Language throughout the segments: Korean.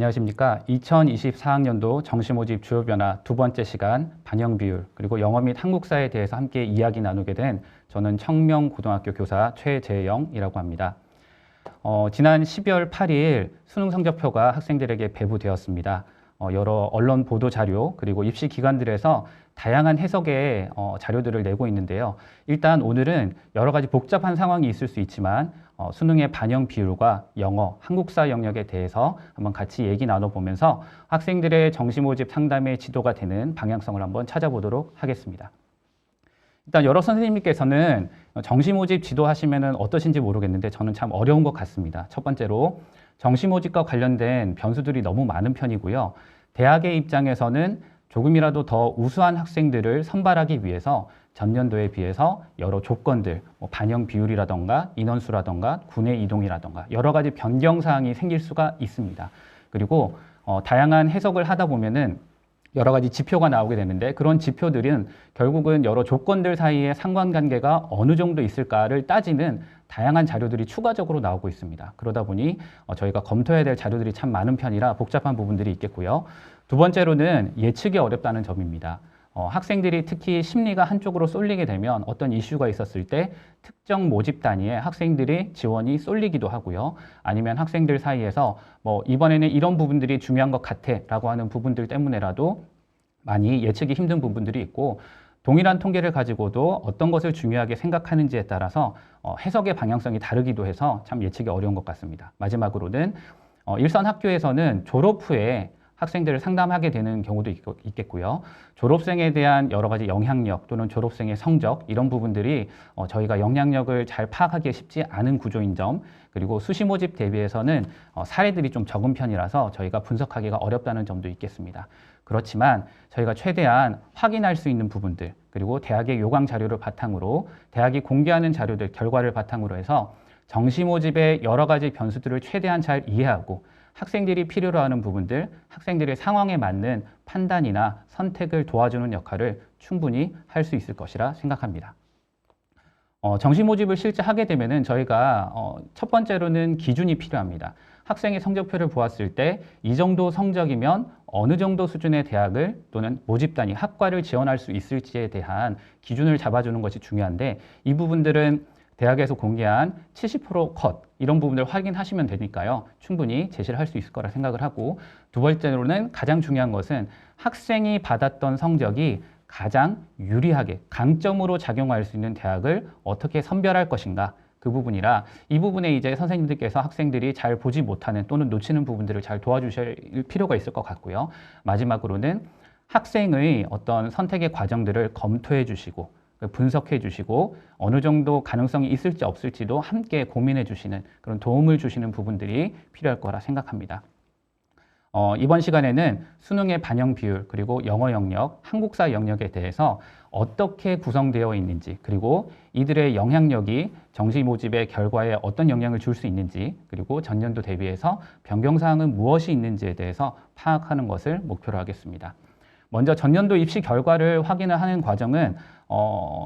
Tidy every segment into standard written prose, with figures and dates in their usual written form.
안녕하십니까. 2024학년도 정시모집 주요 변화 두 번째 시간 반영 비율 그리고 영어 및 한국사에 대해서 함께 이야기 나누게 된 저는 청명고등학교 교사 최재영이라고 합니다. 지난 12월 8일 수능 성적표가 학생들에게 배부되었습니다. 여러 언론 보도 자료 그리고 입시 기관들에서 다양한 해석의 자료들을 내고 있는데요. 일단 오늘은 여러 가지 복잡한 상황이 있을 수 있지만 수능의 반영 비율과 영어, 한국사 영역에 대해서 한번 같이 얘기 나눠보면서 학생들의 정시 모집 상담의 지도가 되는 방향성을 한번 찾아보도록 하겠습니다. 일단 여러 선생님께서는 정시 모집 지도하시면 어떠신지 모르겠는데 저는 참 어려운 것 같습니다. 첫 번째로 정시 모집과 관련된 변수들이 너무 많은 편이고요. 대학의 입장에서는 조금이라도 더 우수한 학생들을 선발하기 위해서 전년도에 비해서 여러 조건들, 반영 비율이라던가 인원수라던가 군의 이동이라던가 여러 가지 변경사항이 생길 수가 있습니다. 그리고 다양한 해석을 하다 보면은 여러 가지 지표가 나오게 되는데 그런 지표들은 결국은 여러 조건들 사이의 상관관계가 어느 정도 있을까를 따지는 다양한 자료들이 추가적으로 나오고 있습니다. 그러다 보니 저희가 검토해야 될 자료들이 참 많은 편이라 복잡한 부분들이 있겠고요. 두 번째로는 예측이 어렵다는 점입니다. 학생들이 특히 심리가 한쪽으로 쏠리게 되면 어떤 이슈가 있었을 때 특정 모집 단위에 학생들이 지원이 쏠리기도 하고요. 아니면 학생들 사이에서 이번에는 이런 부분들이 중요한 것 같아 라고 하는 부분들 때문에라도 많이 예측이 힘든 부분들이 있고 동일한 통계를 가지고도 어떤 것을 중요하게 생각하는지에 따라서 해석의 방향성이 다르기도 해서 참 예측이 어려운 것 같습니다. 마지막으로는 일선 학교에서는 졸업 후에 학생들을 상담하게 되는 경우도 있겠고요. 졸업생에 대한 여러 가지 영향력 또는 졸업생의 성적 이런 부분들이 저희가 영향력을 잘 파악하기 쉽지 않은 구조인 점 그리고 수시 모집 대비해서는 사례들이 좀 적은 편이라서 저희가 분석하기가 어렵다는 점도 있겠습니다. 그렇지만 저희가 최대한 확인할 수 있는 부분들 그리고 대학의 요강 자료를 바탕으로 대학이 공개하는 자료들 결과를 바탕으로 해서 정시 모집의 여러 가지 변수들을 최대한 잘 이해하고 학생들이 필요로 하는 부분들, 학생들의 상황에 맞는 판단이나 선택을 도와주는 역할을 충분히 할 수 있을 것이라 생각합니다. 정시 모집을 실제 하게 되면은 저희가 첫 번째로는 기준이 필요합니다. 학생의 성적표를 보았을 때 이 정도 성적이면 어느 정도 수준의 대학을 또는 모집 단위 학과를 지원할 수 있을지에 대한 기준을 잡아주는 것이 중요한데 이 부분들은 대학에서 공개한 70% 컷 이런 부분을 확인하시면 되니까요. 충분히 제시를 할 수 있을 거라 생각을 하고 두 번째로는 가장 중요한 것은 학생이 받았던 성적이 가장 유리하게 강점으로 작용할 수 있는 대학을 어떻게 선별할 것인가 그 부분이라 이 부분에 이제 선생님들께서 학생들이 잘 보지 못하는 또는 놓치는 부분들을 잘 도와주실 필요가 있을 것 같고요. 마지막으로는 학생의 어떤 선택의 과정들을 검토해 주시고 분석해 주시고 어느 정도 가능성이 있을지 없을지도 함께 고민해 주시는 그런 도움을 주시는 부분들이 필요할 거라 생각합니다. 이번 시간에는 수능의 반영 비율 그리고 영어 영역, 한국사 영역에 대해서 어떻게 구성되어 있는지 그리고 이들의 영향력이 정시 모집의 결과에 어떤 영향을 줄 수 있는지 그리고 전년도 대비해서 변경사항은 무엇이 있는지에 대해서 파악하는 것을 목표로 하겠습니다. 먼저 전년도 입시 결과를 확인을 하는 과정은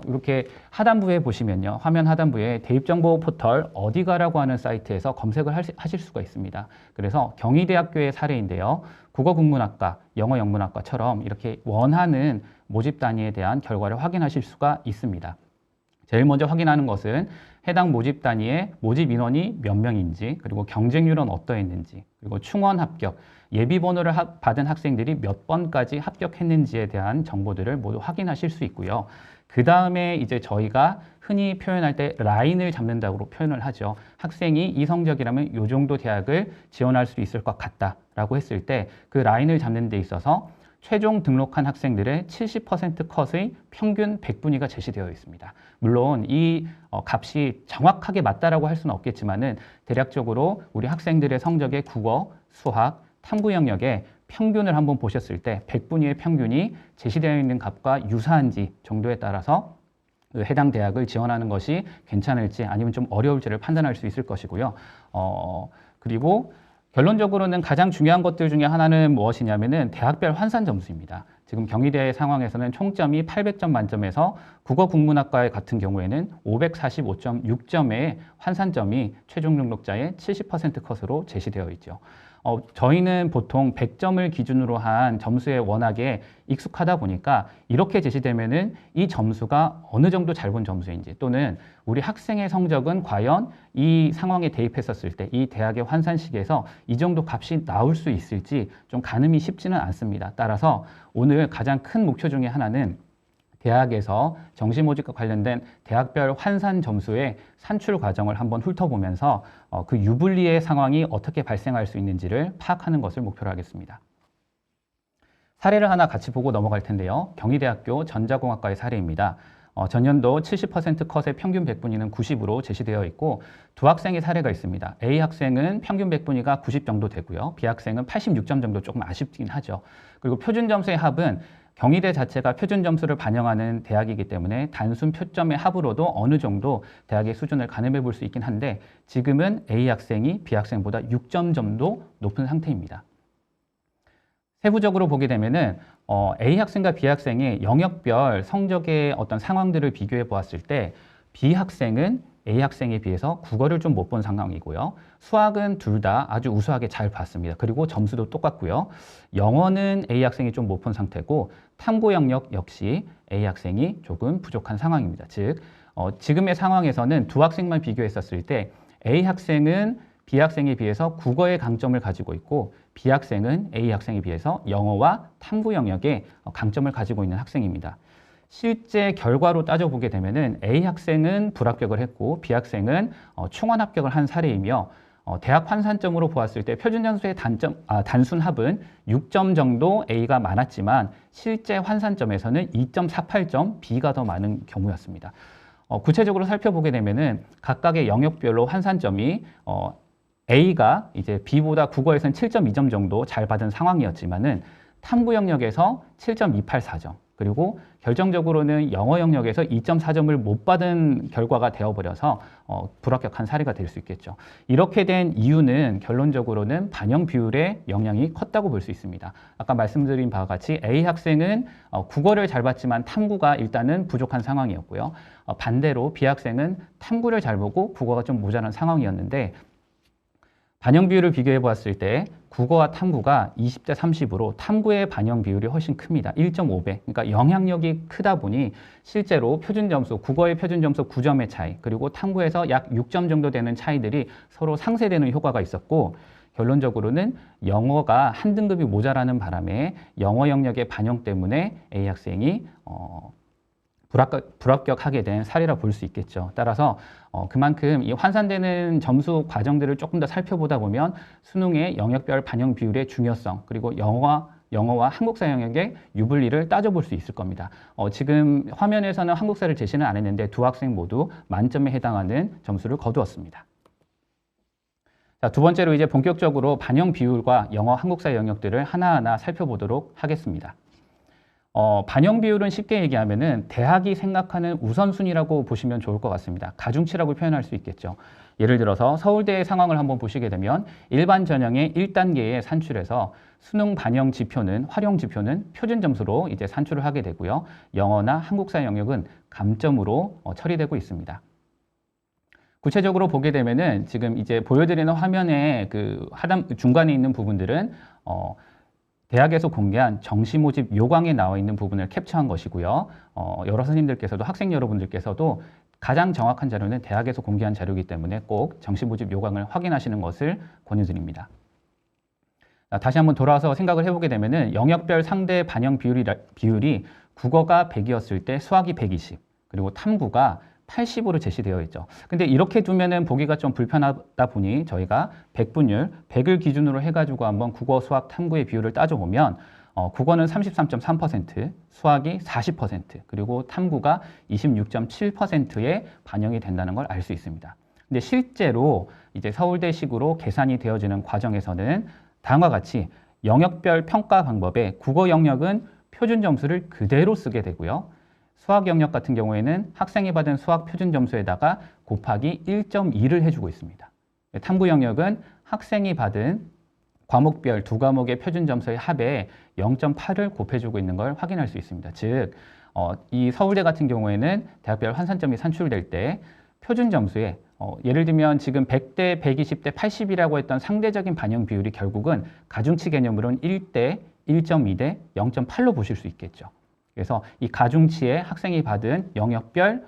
이렇게 하단부에 보시면요. 화면 하단부에 대입정보 포털 어디가라고 하는 사이트에서 검색을 하실 수가 있습니다. 그래서 경희대학교의 사례인데요. 국어국문학과, 영어영문학과처럼 이렇게 원하는 모집 단위에 대한 결과를 확인하실 수가 있습니다. 제일 먼저 확인하는 것은 해당 모집 단위의 모집 인원이 몇 명인지 그리고 경쟁률은 어떠했는지 그리고 충원 합격, 예비 번호를 받은 학생들이 몇 번까지 합격했는지에 대한 정보들을 모두 확인하실 수 있고요. 그 다음에 이제 저희가 흔히 표현할 때 라인을 잡는다고 표현을 하죠. 학생이 이 성적이라면 이 정도 대학을 지원할 수 있을 것 같다라고 했을 때 그 라인을 잡는 데 있어서 최종 등록한 학생들의 70% 컷의 평균 100분위가 제시되어 있습니다. 물론 이 값이 정확하게 맞다라고 할 수는 없겠지만은 대략적으로 우리 학생들의 성적의 국어, 수학, 탐구 영역에 평균을 한번 보셨을 때 100분위의 평균이 제시되어 있는 값과 유사한지 정도에 따라서 해당 대학을 지원하는 것이 괜찮을지 아니면 좀 어려울지를 판단할 수 있을 것이고요. 그리고 결론적으로는 가장 중요한 것들 중에 하나는 무엇이냐면은 대학별 환산 점수입니다. 지금 경희대의 상황에서는 총점이 800점 만점에서 국어국문학과의 같은 경우에는 545.6점의 환산점이 최종 등록자의 70% 컷으로 제시되어 있죠. 저희는 보통 100점을 기준으로 한 점수에 워낙에 익숙하다 보니까 이렇게 제시되면은 이 점수가 어느 정도 잘 본 점수인지 또는 우리 학생의 성적은 과연 이 상황에 대입했었을 때 이 대학의 환산식에서 이 정도 값이 나올 수 있을지 좀 가늠이 쉽지는 않습니다. 따라서 오늘 가장 큰 목표 중에 하나는 대학에서 정시 모집과 관련된 대학별 환산 점수의 산출 과정을 한번 훑어보면서 그 유불리의 상황이 어떻게 발생할 수 있는지를 파악하는 것을 목표로 하겠습니다. 사례를 하나 같이 보고 넘어갈 텐데요. 경희대학교 전자공학과의 사례입니다. 전년도 70% 컷의 평균 백분위는 90으로 제시되어 있고 두 학생의 사례가 있습니다. A 학생은 평균 백분위가 90 정도 되고요. B 학생은 86점 정도 조금 아쉽긴 하죠. 그리고 표준 점수의 합은 경희대 자체가 표준 점수를 반영하는 대학이기 때문에 단순 표점의 합으로도 어느 정도 대학의 수준을 가늠해 볼 수 있긴 한데 지금은 A 학생이 B 학생보다 6점 정도 높은 상태입니다. 세부적으로 보게 되면은 A 학생과 B 학생의 영역별 성적의 어떤 상황들을 비교해 보았을 때 B 학생은 A 학생에 비해서 국어를 좀 못 본 상황이고요. 수학은 둘 다 아주 우수하게 잘 봤습니다. 그리고 점수도 똑같고요. 영어는 A 학생이 좀 못 본 상태고 탐구 영역 역시 A 학생이 조금 부족한 상황입니다. 즉, 지금의 상황에서는 두 학생만 비교했었을 때 A 학생은 B 학생에 비해서 국어의 강점을 가지고 있고 B 학생은 A 학생에 비해서 영어와 탐구 영역에 강점을 가지고 있는 학생입니다. 실제 결과로 따져보게 되면은 A 학생은 불합격을 했고 B 학생은 충원 합격을 한 사례이며 대학 환산점으로 보았을 때 표준 점수의 단순 합은 6점 정도 A가 많았지만 실제 환산점에서는 2.48점 B가 더 많은 경우였습니다. 구체적으로 살펴보게 되면은 각각의 영역별로 환산점이 A가 이제 B보다 국어에서는 7.2점 정도 잘 받은 상황이었지만은 탐구 영역에서 7.284점 그리고 결정적으로는 영어 영역에서 2.4점을 못 받은 결과가 되어버려서 불합격한 사례가 될 수 있겠죠. 이렇게 된 이유는 결론적으로는 반영 비율의 영향이 컸다고 볼 수 있습니다. 아까 말씀드린 바와 같이 A 학생은 국어를 잘 봤지만 탐구가 일단은 부족한 상황이었고요. 반대로 B 학생은 탐구를 잘 보고 국어가 좀 모자란 상황이었는데 반영 비율을 비교해 보았을 때 국어와 탐구가 20대 30으로 탐구의 반영 비율이 훨씬 큽니다. 1.5배. 그러니까 영향력이 크다 보니 실제로 표준 점수, 국어의 표준 점수 9점의 차이, 그리고 탐구에서 약 6점 정도 되는 차이들이 서로 상쇄되는 효과가 있었고 결론적으로는 영어가 한 등급이 모자라는 바람에 영어 영역의 반영 때문에 A 학생이 불합격하게 된 사례라 볼 수 있겠죠. 따라서 그만큼 이 환산되는 점수 과정들을 조금 더 살펴보다 보면 수능의 영역별 반영 비율의 중요성 그리고 영어와 한국사 영역의 유불리를 따져볼 수 있을 겁니다. 지금 화면에서는 한국사를 제시는 안 했는데 두 학생 모두 만점에 해당하는 점수를 거두었습니다. 자, 두 번째로 이제 본격적으로 반영 비율과 영어, 한국사 영역들을 하나하나 살펴보도록 하겠습니다. 반영 비율은 쉽게 얘기하면은 대학이 생각하는 우선순위라고 보시면 좋을 것 같습니다. 가중치라고 표현할 수 있겠죠. 예를 들어서 서울대의 상황을 한번 보시게 되면 일반 전형의 1단계에 산출해서 수능 반영 지표는 활용 지표는 표준 점수로 이제 산출을 하게 되고요. 영어나 한국사 영역은 감점으로 처리되고 있습니다. 구체적으로 보게 되면은 지금 이제 보여드리는 화면에 그 하단 중간에 있는 부분들은 대학에서 공개한 정시 모집 요강에 나와 있는 부분을 캡처한 것이고요. 여러 선생님들께서도 학생 여러분들께서도 가장 정확한 자료는 대학에서 공개한 자료이기 때문에 꼭 정시 모집 요강을 확인하시는 것을 권유드립니다. 다시 한번 돌아와서 생각을 해보게 되면은 영역별 상대 반영 비율이 국어가 100이었을 때 수학이 120, 그리고 탐구가 80으로 제시되어 있죠. 근데 이렇게 두면은 보기가 좀 불편하다 보니 저희가 100분율, 100을 기준으로 해가지고 한번 국어, 수학, 탐구의 비율을 따져보면 국어는 33.3%, 수학이 40%, 그리고 탐구가 26.7%에 반영이 된다는 걸 알 수 있습니다. 근데 실제로 이제 서울대식으로 계산이 되어지는 과정에서는 다음과 같이 영역별 평가 방법에 국어 영역은 표준 점수를 그대로 쓰게 되고요. 수학 영역 같은 경우에는 학생이 받은 수학 표준 점수에다가 곱하기 1.2를 해주고 있습니다. 탐구 영역은 학생이 받은 과목별 두 과목의 표준 점수의 합에 0.8을 곱해주고 있는 걸 확인할 수 있습니다. 즉, 이 서울대 같은 경우에는 대학별 환산점이 산출될 때 표준 점수에 예를 들면 지금 100대, 120대, 80이라고 했던 상대적인 반영 비율이 결국은 가중치 개념으로는 1대, 1.2대, 0.8로 보실 수 있겠죠. 그래서 이 가중치에 학생이 받은 영역별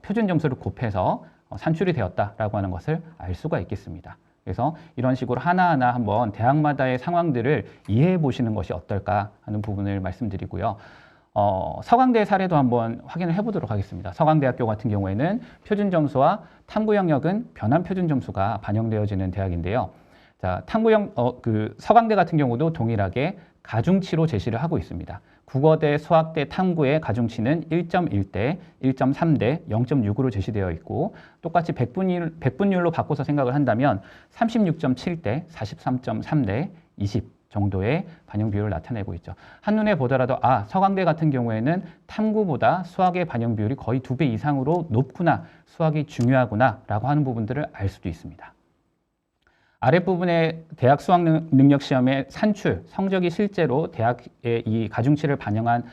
표준 점수를 곱해서 산출이 되었다라고 하는 것을 알 수가 있겠습니다. 그래서 이런 식으로 하나하나 한번 대학마다의 상황들을 이해해 보시는 것이 어떨까 하는 부분을 말씀드리고요. 서강대 사례도 한번 확인을 해보도록 하겠습니다. 서강대학교 같은 경우에는 표준 점수와 탐구 영역은 변환 표준 점수가 반영되어지는 대학인데요. 자, 서강대 같은 경우도 동일하게 가중치로 제시를 하고 있습니다. 국어대, 수학대, 탐구의 가중치는 1.1대, 1.3대, 0.6으로 제시되어 있고 똑같이 백분율로 바꿔서 생각을 한다면 36.7대, 43.3대, 20 정도의 반영 비율을 나타내고 있죠. 한눈에 보더라도 서강대 같은 경우에는 탐구보다 수학의 반영 비율이 거의 2배 이상으로 높구나, 수학이 중요하구나 라고 하는 부분들을 알 수도 있습니다. 아랫부분에 대학 수학 능력 시험의 산출, 성적이 실제로 대학의 이 가중치를 반영한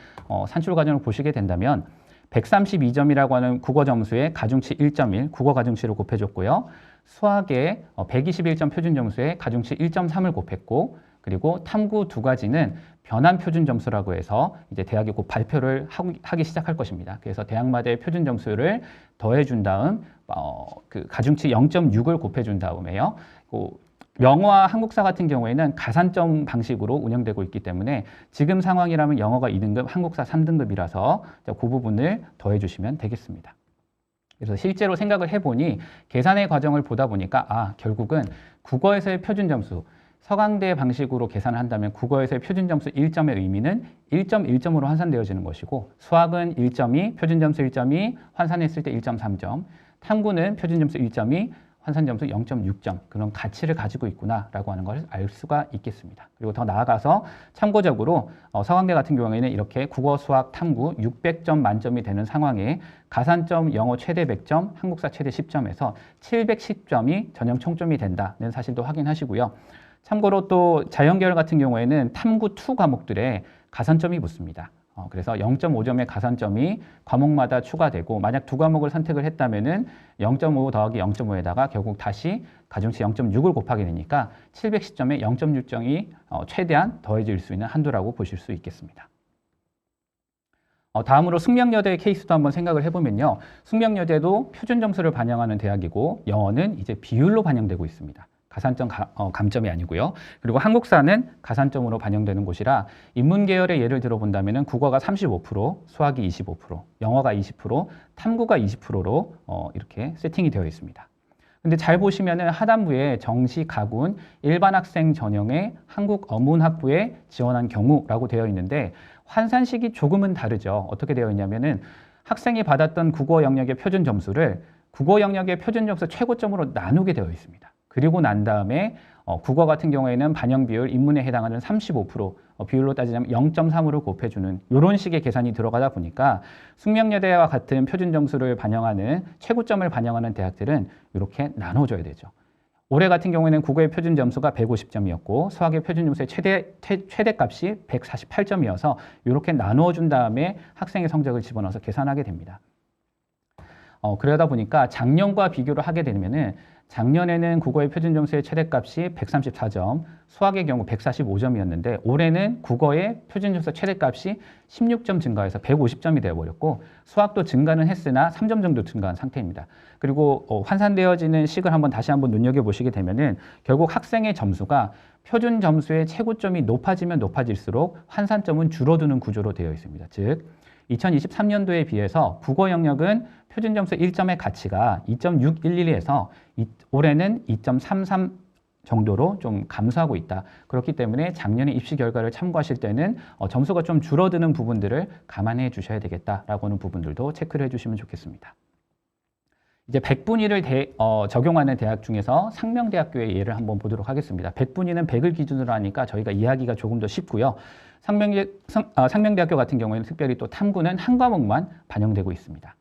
산출 과정을 보시게 된다면 132점이라고 하는 국어 점수에 가중치 1.1, 국어 가중치를 곱해줬고요. 수학에 121점 표준 점수에 가중치 1.3을 곱했고 그리고 탐구 두 가지는 변환 표준 점수라고 해서 이제 대학이 곧 발표를 하기 시작할 것입니다. 그래서 대학마다의 표준 점수를 더해준 다음 그 가중치 0.6을 곱해준 다음에요. 영어와 한국사 같은 경우에는 가산점 방식으로 운영되고 있기 때문에 지금 상황이라면 영어가 2등급, 한국사 3등급이라서 그 부분을 더해주시면 되겠습니다. 그래서 실제로 생각을 해보니 계산의 과정을 보다 보니까 결국은 국어에서의 표준 점수, 서강대 방식으로 계산을 한다면 국어에서의 표준 점수 1점의 의미는 1.1점으로 환산되어지는 것이고 수학은 1.2, 표준 점수 1.2, 환산했을 때 1.3점, 탐구는 표준 점수 1.2, 환산 점수 0.6점 그런 가치를 가지고 있구나라고 하는 것을 알 수가 있겠습니다. 그리고 더 나아가서 참고적으로 서강대 같은 경우에는 이렇게 국어, 수학, 탐구 600점 만점이 되는 상황에 가산점 영어 최대 100점, 한국사 최대 10점에서 710점이 전형 총점이 된다는 사실도 확인하시고요. 참고로 또 자연계열 같은 경우에는 탐구 2 과목들에 가산점이 붙습니다. 그래서 0.5점의 가산점이 과목마다 추가되고 만약 두 과목을 선택을 했다면은 0.5 더하기 0.5에다가 결국 다시 가중치 0.6을 곱하게 되니까 710점에 0.6점이 최대한 더해질 수 있는 한도라고 보실 수 있겠습니다. 다음으로 숙명여대 케이스도 한번 생각을 해보면요. 숙명여대도 표준 점수를 반영하는 대학이고 영어는 이제 비율로 반영되고 있습니다. 가산점 감점이 아니고요. 그리고 한국사는 가산점으로 반영되는 곳이라 인문계열의 예를 들어본다면 국어가 35%, 수학이 25%, 영어가 20%, 탐구가 20%로 이렇게 세팅이 되어 있습니다. 근데 잘 보시면은 하단부에 정시 가군 일반 학생 전형의 한국 어문학부에 지원한 경우라고 되어 있는데 환산식이 조금은 다르죠. 어떻게 되어 있냐면은 학생이 받았던 국어 영역의 표준 점수를 국어 영역의 표준 점수 최고점으로 나누게 되어 있습니다. 그리고 난 다음에 국어 같은 경우에는 반영 비율, 인문에 해당하는 35%, 비율로 따지자면 0.3으로 곱해주는 이런 식의 계산이 들어가다 보니까 숙명여대와 같은 표준 점수를 반영하는 최고점을 반영하는 대학들은 이렇게 나눠줘야 되죠. 올해 같은 경우에는 국어의 표준 점수가 150점이었고 수학의 표준 점수의 최대값이 148점이어서 이렇게 나누어 준 다음에 학생의 성적을 집어넣어서 계산하게 됩니다. 그러다 보니까 작년과 비교를 하게 되면은 작년에는 국어의 표준 점수의 최대값이 134점, 수학의 경우 145점이었는데 올해는 국어의 표준 점수 최대값이 16점 증가해서 150점이 되어버렸고 수학도 증가는 했으나 3점 정도 증가한 상태입니다. 그리고 환산되어지는 식을 다시 한번 눈여겨보시게 되면은 결국 학생의 점수가 표준 점수의 최고점이 높아지면 높아질수록 환산점은 줄어드는 구조로 되어 있습니다. 즉 2023년도에 비해서 국어 영역은 표준 점수 1점의 가치가 2.611에서 올해는 2.33 정도로 좀 감소하고 있다. 그렇기 때문에 작년의 입시 결과를 참고하실 때는 점수가 좀 줄어드는 부분들을 감안해 주셔야 되겠다라고 하는 부분들도 체크를 해주시면 좋겠습니다. 이제 백분위를 적용하는 대학 중에서 상명대학교의 예를 한번 보도록 하겠습니다. 백분위는 100을 기준으로 하니까 저희가 이해하기가 조금 더 쉽고요. 상명대학교 같은 경우에는 특별히 또 탐구는 한 과목만 반영되고 있습니다.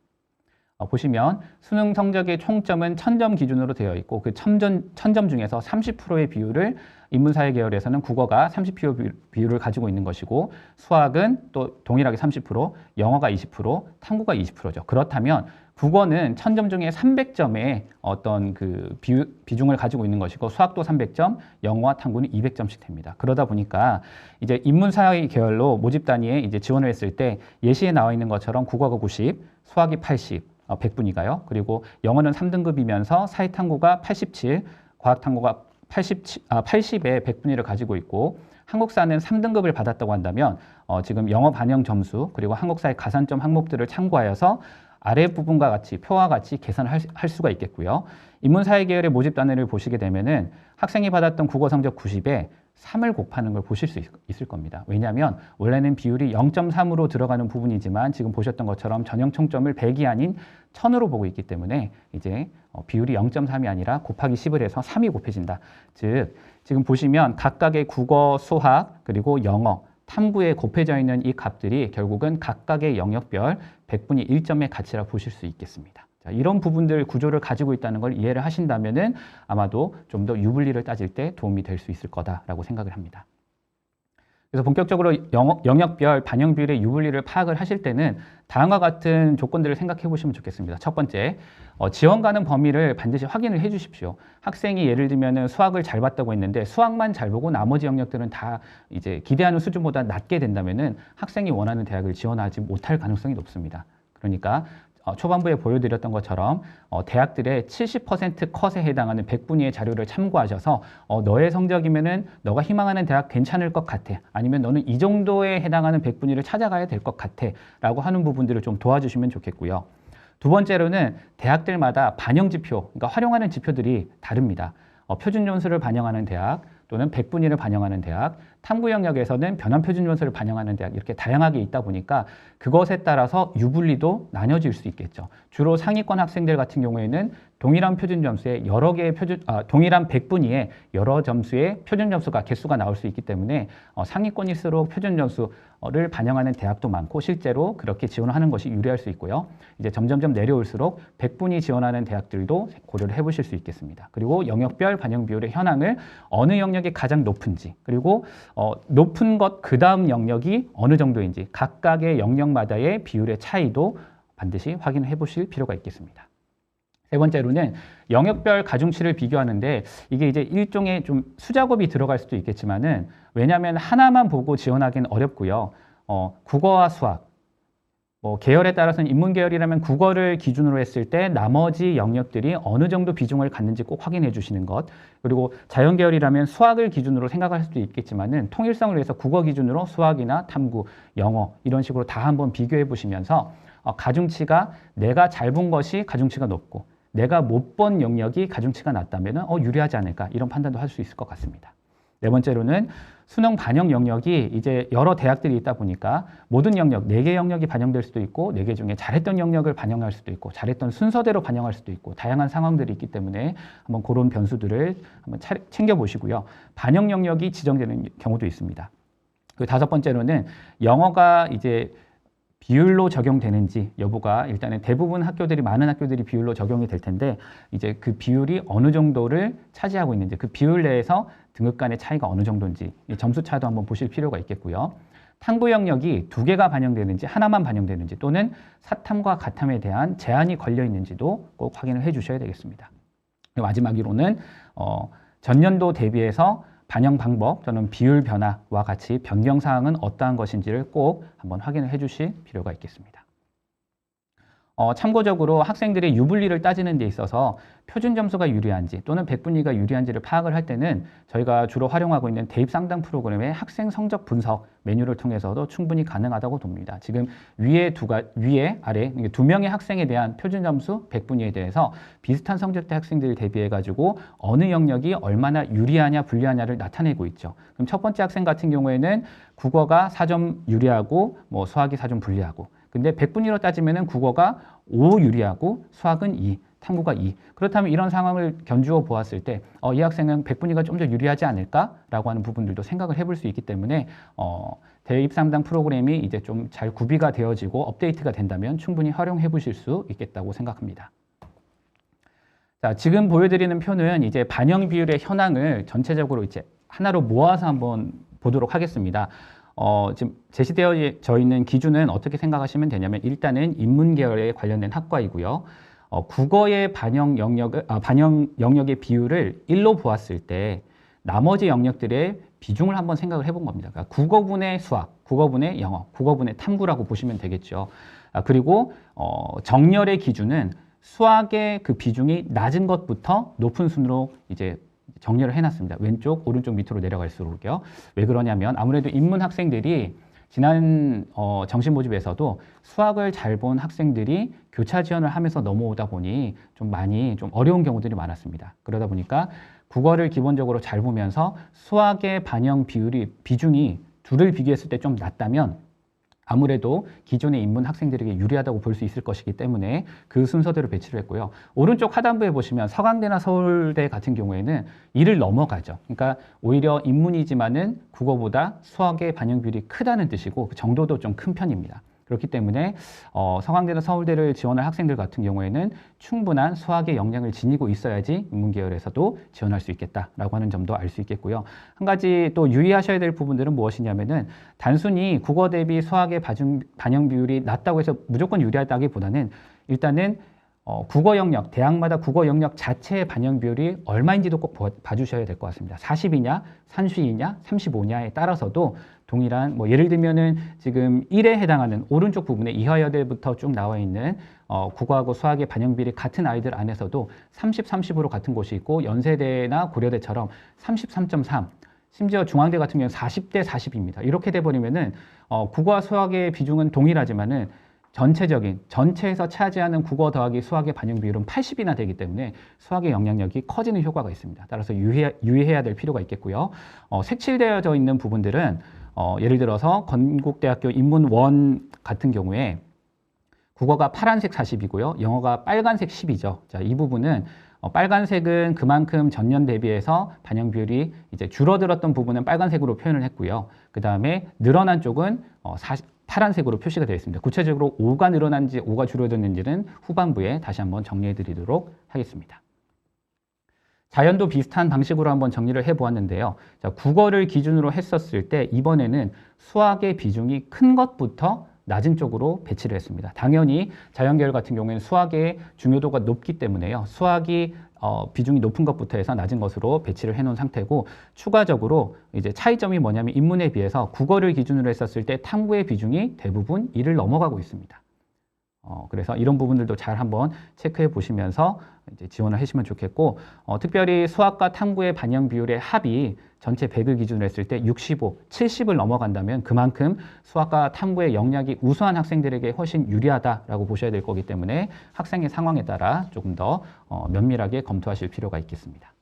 보시면 수능 성적의 총점은 1000점 기준으로 되어 있고 그 1000점 중에서 30%의 비율을 인문사회 계열에서는 국어가 30% 비율을 가지고 있는 것이고 수학은 또 동일하게 30%, 영어가 20%, 탐구가 20%죠. 그렇다면 국어는 1000점 중에 300점의 어떤 그 비중을 가지고 있는 것이고 수학도 300점, 영어와 탐구는 200점씩 됩니다. 그러다 보니까 이제 인문사회 계열로 모집 단위에 이제 지원을 했을 때 예시에 나와 있는 것처럼 국어가 90, 수학이 80, 100분위가요. 그리고 영어는 3등급이면서 사회탐구가 87, 과학탐구가 80의 100분위를 가지고 있고 한국사는 3등급을 받았다고 한다면 지금 영어 반영 점수 그리고 한국사의 가산점 항목들을 참고하여서 아래 부분과 같이 표와 같이 계산을 할 수가 있겠고요. 인문사회 계열의 모집 단위를 보시게 되면은 학생이 받았던 국어 성적 90에 3을 곱하는 걸 보실 수 있을 겁니다. 왜냐하면 원래는 비율이 0.3으로 들어가는 부분이지만 지금 보셨던 것처럼 전형 총점을 100이 아닌 1000으로 보고 있기 때문에 이제 비율이 0.3이 아니라 곱하기 10을 해서 3이 곱해진다. 즉 지금 보시면 각각의 국어, 수학, 그리고 영어, 탐구에 곱해져 있는 이 값들이 결국은 각각의 영역별 100분의 1점의 가치라 보실 수 있겠습니다. 자, 이런 부분들 구조를 가지고 있다는 걸 이해를 하신다면은 아마도 좀 더 유불리를 따질 때 도움이 될 수 있을 거다라고 생각을 합니다. 그래서 본격적으로 영역별 반영 비율의 유불리를 파악을 하실 때는 다음과 같은 조건들을 생각해 보시면 좋겠습니다. 첫 번째, 지원 가능 범위를 반드시 확인을 해 주십시오. 학생이 예를 들면 수학을 잘 봤다고 했는데 수학만 잘 보고 나머지 영역들은 다 이제 기대하는 수준보다 낮게 된다면은 학생이 원하는 대학을 지원하지 못할 가능성이 높습니다. 그러니까 초반부에 보여드렸던 것처럼 대학들의 70% 컷에 해당하는 100분위의 자료를 참고하셔서 너의 성적이면은 너가 희망하는 대학 괜찮을 것 같아. 아니면 너는 이 정도에 해당하는 100분위를 찾아가야 될 것 같아. 라고 하는 부분들을 좀 도와주시면 좋겠고요. 두 번째로는 대학들마다 반영 지표, 그러니까 활용하는 지표들이 다릅니다. 표준 점수를 반영하는 대학 또는 100분위를 반영하는 대학, 탐구 영역에서는 변환 표준 점수를 반영하는 대학 이렇게 다양하게 있다 보니까 그것에 따라서 유불리도 나뉘어질 수 있겠죠. 주로 상위권 학생들 같은 경우에는 동일한 표준 점수에 여러 개의 동일한 100분위에 여러 점수의 표준 점수가 개수가 나올 수 있기 때문에 상위권일수록 표준 점수를 반영하는 대학도 많고 실제로 그렇게 지원을 하는 것이 유리할 수 있고요. 이제 점점점 내려올수록 100분위 지원하는 대학들도 고려를 해보실 수 있겠습니다. 그리고 영역별 반영 비율의 현황을 어느 영역이 가장 높은지 그리고 높은 것 그 다음 영역이 어느 정도인지 각각의 영역마다의 비율의 차이도 반드시 확인해 보실 필요가 있겠습니다. 세 번째로는 영역별 가중치를 비교하는데 이게 이제 일종의 좀 수작업이 들어갈 수도 있겠지만은 왜냐하면 하나만 보고 지원하기는 어렵고요. 국어와 수학, 계열에 따라서는 인문 계열이라면 국어를 기준으로 했을 때 나머지 영역들이 어느 정도 비중을 갖는지 꼭 확인해 주시는 것. 그리고 자연 계열이라면 수학을 기준으로 생각할 수도 있겠지만은 통일성을 위해서 국어 기준으로 수학이나 탐구, 영어 이런 식으로 다 한번 비교해 보시면서 가중치가 내가 잘 본 것이 가중치가 높고 내가 못 본 영역이 가중치가 낮다면 유리하지 않을까 이런 판단도 할 수 있을 것 같습니다. 네 번째로는 수능 반영 영역이 이제 여러 대학들이 있다 보니까 모든 영역, 4개 영역이 반영될 수도 있고 4개 중에 잘했던 영역을 반영할 수도 있고 잘했던 순서대로 반영할 수도 있고 다양한 상황들이 있기 때문에 한번 그런 변수들을 한번 챙겨보시고요. 반영 영역이 지정되는 경우도 있습니다. 그 다섯 번째로는 영어가 이제 비율로 적용되는지 여부가 일단은 대부분 학교들이 많은 학교들이 비율로 적용이 될 텐데 이제 그 비율이 어느 정도를 차지하고 있는지 그 비율 내에서 등급 간의 차이가 어느 정도인지 점수 차도 한번 보실 필요가 있겠고요. 탐구 영역이 2개가 반영되는지 하나만 반영되는지 또는 사탐과 가탐에 대한 제한이 걸려 있는지도 꼭 확인을 해 주셔야 되겠습니다. 마지막으로는 전년도 대비해서 반영 방법 또는 비율 변화와 같이 변경 사항은 어떠한 것인지를 꼭 한번 확인을 해 주실 필요가 있겠습니다. 참고적으로 학생들의 유불리를 따지는 데 있어서 표준 점수가 유리한지 또는 100분위가 유리한지를 파악을 할 때는 저희가 주로 활용하고 있는 대입 상담 프로그램의 학생 성적 분석 메뉴를 통해서도 충분히 가능하다고 봅니다. 지금 위에 아래 2명의 학생에 대한 표준 점수 100분위에 대해서 비슷한 성적대 학생들을 대비해 가지고 어느 영역이 얼마나 유리하냐 불리하냐를 나타내고 있죠. 그럼 첫 번째 학생 같은 경우에는 국어가 4점 유리하고 수학이 4점 불리하고 근데 100분위로 따지면은 국어가 5 유리하고 수학은 2, 탐구가 2. 그렇다면 이런 상황을 견주어 보았을 때 이 학생은 100분위가 좀 더 유리하지 않을까라고 하는 부분들도 생각을 해볼 수 있기 때문에 대입 상담 프로그램이 이제 좀 잘 구비가 되어지고 업데이트가 된다면 충분히 활용해 보실 수 있겠다고 생각합니다. 자, 지금 보여드리는 표는 이제 반영 비율의 현황을 전체적으로 이제 하나로 모아서 한번 보도록 하겠습니다. 지금 제시되어져 있는 기준은 어떻게 생각하시면 되냐면 일단은 인문계열에 관련된 학과이고요. 국어의 반영 영역의 비율을 1로 보았을 때 나머지 영역들의 비중을 한번 생각을 해본 겁니다. 그러니까 국어분의 수학, 국어분의 영어, 국어분의 탐구라고 보시면 되겠죠. 그리고 정렬의 기준은 수학의 그 비중이 낮은 것부터 높은 순으로 이제 정렬을 해놨습니다. 왼쪽, 오른쪽 밑으로 내려갈수록요. 왜 그러냐면 아무래도 인문 학생들이 지난 정시 모집에서도 수학을 잘 본 학생들이 교차 지원을 하면서 넘어오다 보니 좀 어려운 경우들이 많았습니다. 그러다 보니까 국어를 기본적으로 잘 보면서 수학의 반영 비중이 둘을 비교했을 때 좀 낮다면 아무래도 기존의 인문 학생들에게 유리하다고 볼 수 있을 것이기 때문에 그 순서대로 배치를 했고요. 오른쪽 하단부에 보시면 서강대나 서울대 같은 경우에는 이를 넘어가죠. 그러니까 오히려 인문이지만은 국어보다 수학의 반영 비율이 크다는 뜻이고 그 정도도 좀 큰 편입니다. 그렇기 때문에 서강대나 서울대를 지원할 학생들 같은 경우에는 충분한 수학의 역량을 지니고 있어야지 인문계열에서도 지원할 수 있겠다라고 하는 점도 알 수 있겠고요. 한 가지 또 유의하셔야 될 부분들은 무엇이냐면은 단순히 국어 대비 수학의 반영 비율이 낮다고 해서 무조건 유리하다기보다는 일단은 국어 영역, 대학마다 국어 영역 자체의 반영 비율이 얼마인지도 꼭 봐주셔야 될 것 같습니다. 40이냐, 30이냐, 35냐에 따라서도 동일한 예를 들면은 지금 1에 해당하는 오른쪽 부분에 이화여대부터 쭉 나와 있는 국어하고 수학의 반영 비율이 같은 아이들 안에서도 30, 30으로 같은 곳이 있고 연세대나 고려대처럼 33.3 심지어 중앙대 같은 경우는 40대 40입니다. 이렇게 돼버리면은 국어와 수학의 비중은 동일하지만은 전체에서 차지하는 국어 더하기 수학의 반영 비율은 80이나 되기 때문에 수학의 영향력이 커지는 효과가 있습니다. 따라서 유의해야 될 필요가 있겠고요. 색칠되어져 있는 부분들은 예를 들어서 건국대학교 인문1 같은 경우에 국어가 파란색 40이고요. 영어가 빨간색 10이죠. 자, 이 부분은 빨간색은 그만큼 전년 대비해서 반영 비율이 이제 줄어들었던 부분은 빨간색으로 표현을 했고요. 그 다음에 늘어난 쪽은 파란색으로 표시가 되어 있습니다. 구체적으로 5가 늘어난지 5가 줄어들는지는 후반부에 다시 한번 정리해 드리도록 하겠습니다. 자연도 비슷한 방식으로 한번 정리를 해보았는데요. 자, 국어를 기준으로 했었을 때 이번에는 수학의 비중이 큰 것부터 낮은 쪽으로 배치를 했습니다. 당연히 자연계열 같은 경우에는 수학의 중요도가 높기 때문에요. 수학이 비중이 높은 것부터 해서 낮은 것으로 배치를 해놓은 상태고 추가적으로 이제 차이점이 뭐냐면 인문에 비해서 국어를 기준으로 했었을 때 탐구의 비중이 대부분 1을 넘어가고 있습니다. 그래서 이런 부분들도 잘 한번 체크해 보시면서 이제 지원을 하시면 좋겠고 특별히 수학과 탐구의 반영 비율의 합이 전체 100을 기준으로 했을 때 65, 70을 넘어간다면 그만큼 수학과 탐구의 역량이 우수한 학생들에게 훨씬 유리하다라고 보셔야 될 거기 때문에 학생의 상황에 따라 조금 더 면밀하게 검토하실 필요가 있겠습니다.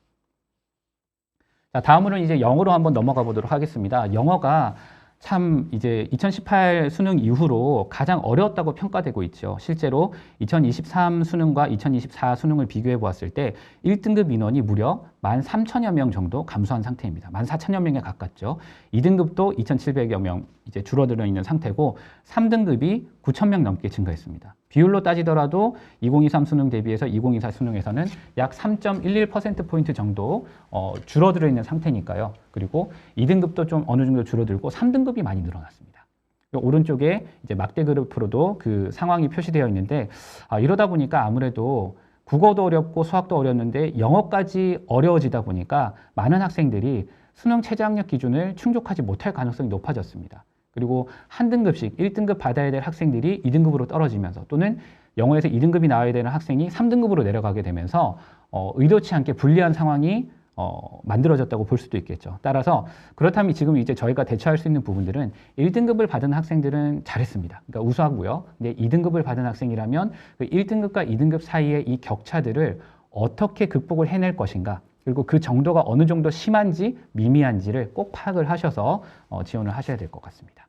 자, 다음으로는 이제 영어로 한번 넘어가 보도록 하겠습니다. 영어가 참 이제 2018 수능 이후로 가장 어려웠다고 평가되고 있죠. 실제로 2023 수능과 2024 수능을 비교해 보았을 때 1등급 인원이 무려 13,000여 명 정도 감소한 상태입니다. 14,000여 명에 가깝죠. 2등급도 2,700여 명 이제 줄어들어 있는 상태고 3등급이 9,000명 넘게 증가했습니다. 비율로 따지더라도 2023 수능 대비해서 2024 수능에서는 약 3.11%포인트 정도 줄어들어 있는 상태니까요. 그리고 2등급도 좀 어느 정도 줄어들고 3등급이 많이 늘어났습니다. 오른쪽에 이제 막대 그래프로도 그 상황이 표시되어 있는데 이러다 보니까 아무래도 국어도 어렵고 수학도 어렵는데 영어까지 어려워지다 보니까 많은 학생들이 수능 최저학력 기준을 충족하지 못할 가능성이 높아졌습니다. 그리고 한 등급씩 1등급 받아야 될 학생들이 2등급으로 떨어지면서 또는 영어에서 2등급이 나와야 되는 학생이 3등급으로 내려가게 되면서 의도치 않게 불리한 상황이 만들어졌다고 볼 수도 있겠죠. 따라서 그렇다면 지금 이제 저희가 대처할 수 있는 부분들은 1등급을 받은 학생들은 잘했습니다. 그러니까 우수하고요. 근데 2등급을 받은 학생이라면 그 1등급과 2등급 사이의 이 격차들을 어떻게 극복을 해낼 것인가 그리고 그 정도가 어느 정도 심한지 미미한지를 꼭 파악을 하셔서 지원을 하셔야 될 것 같습니다.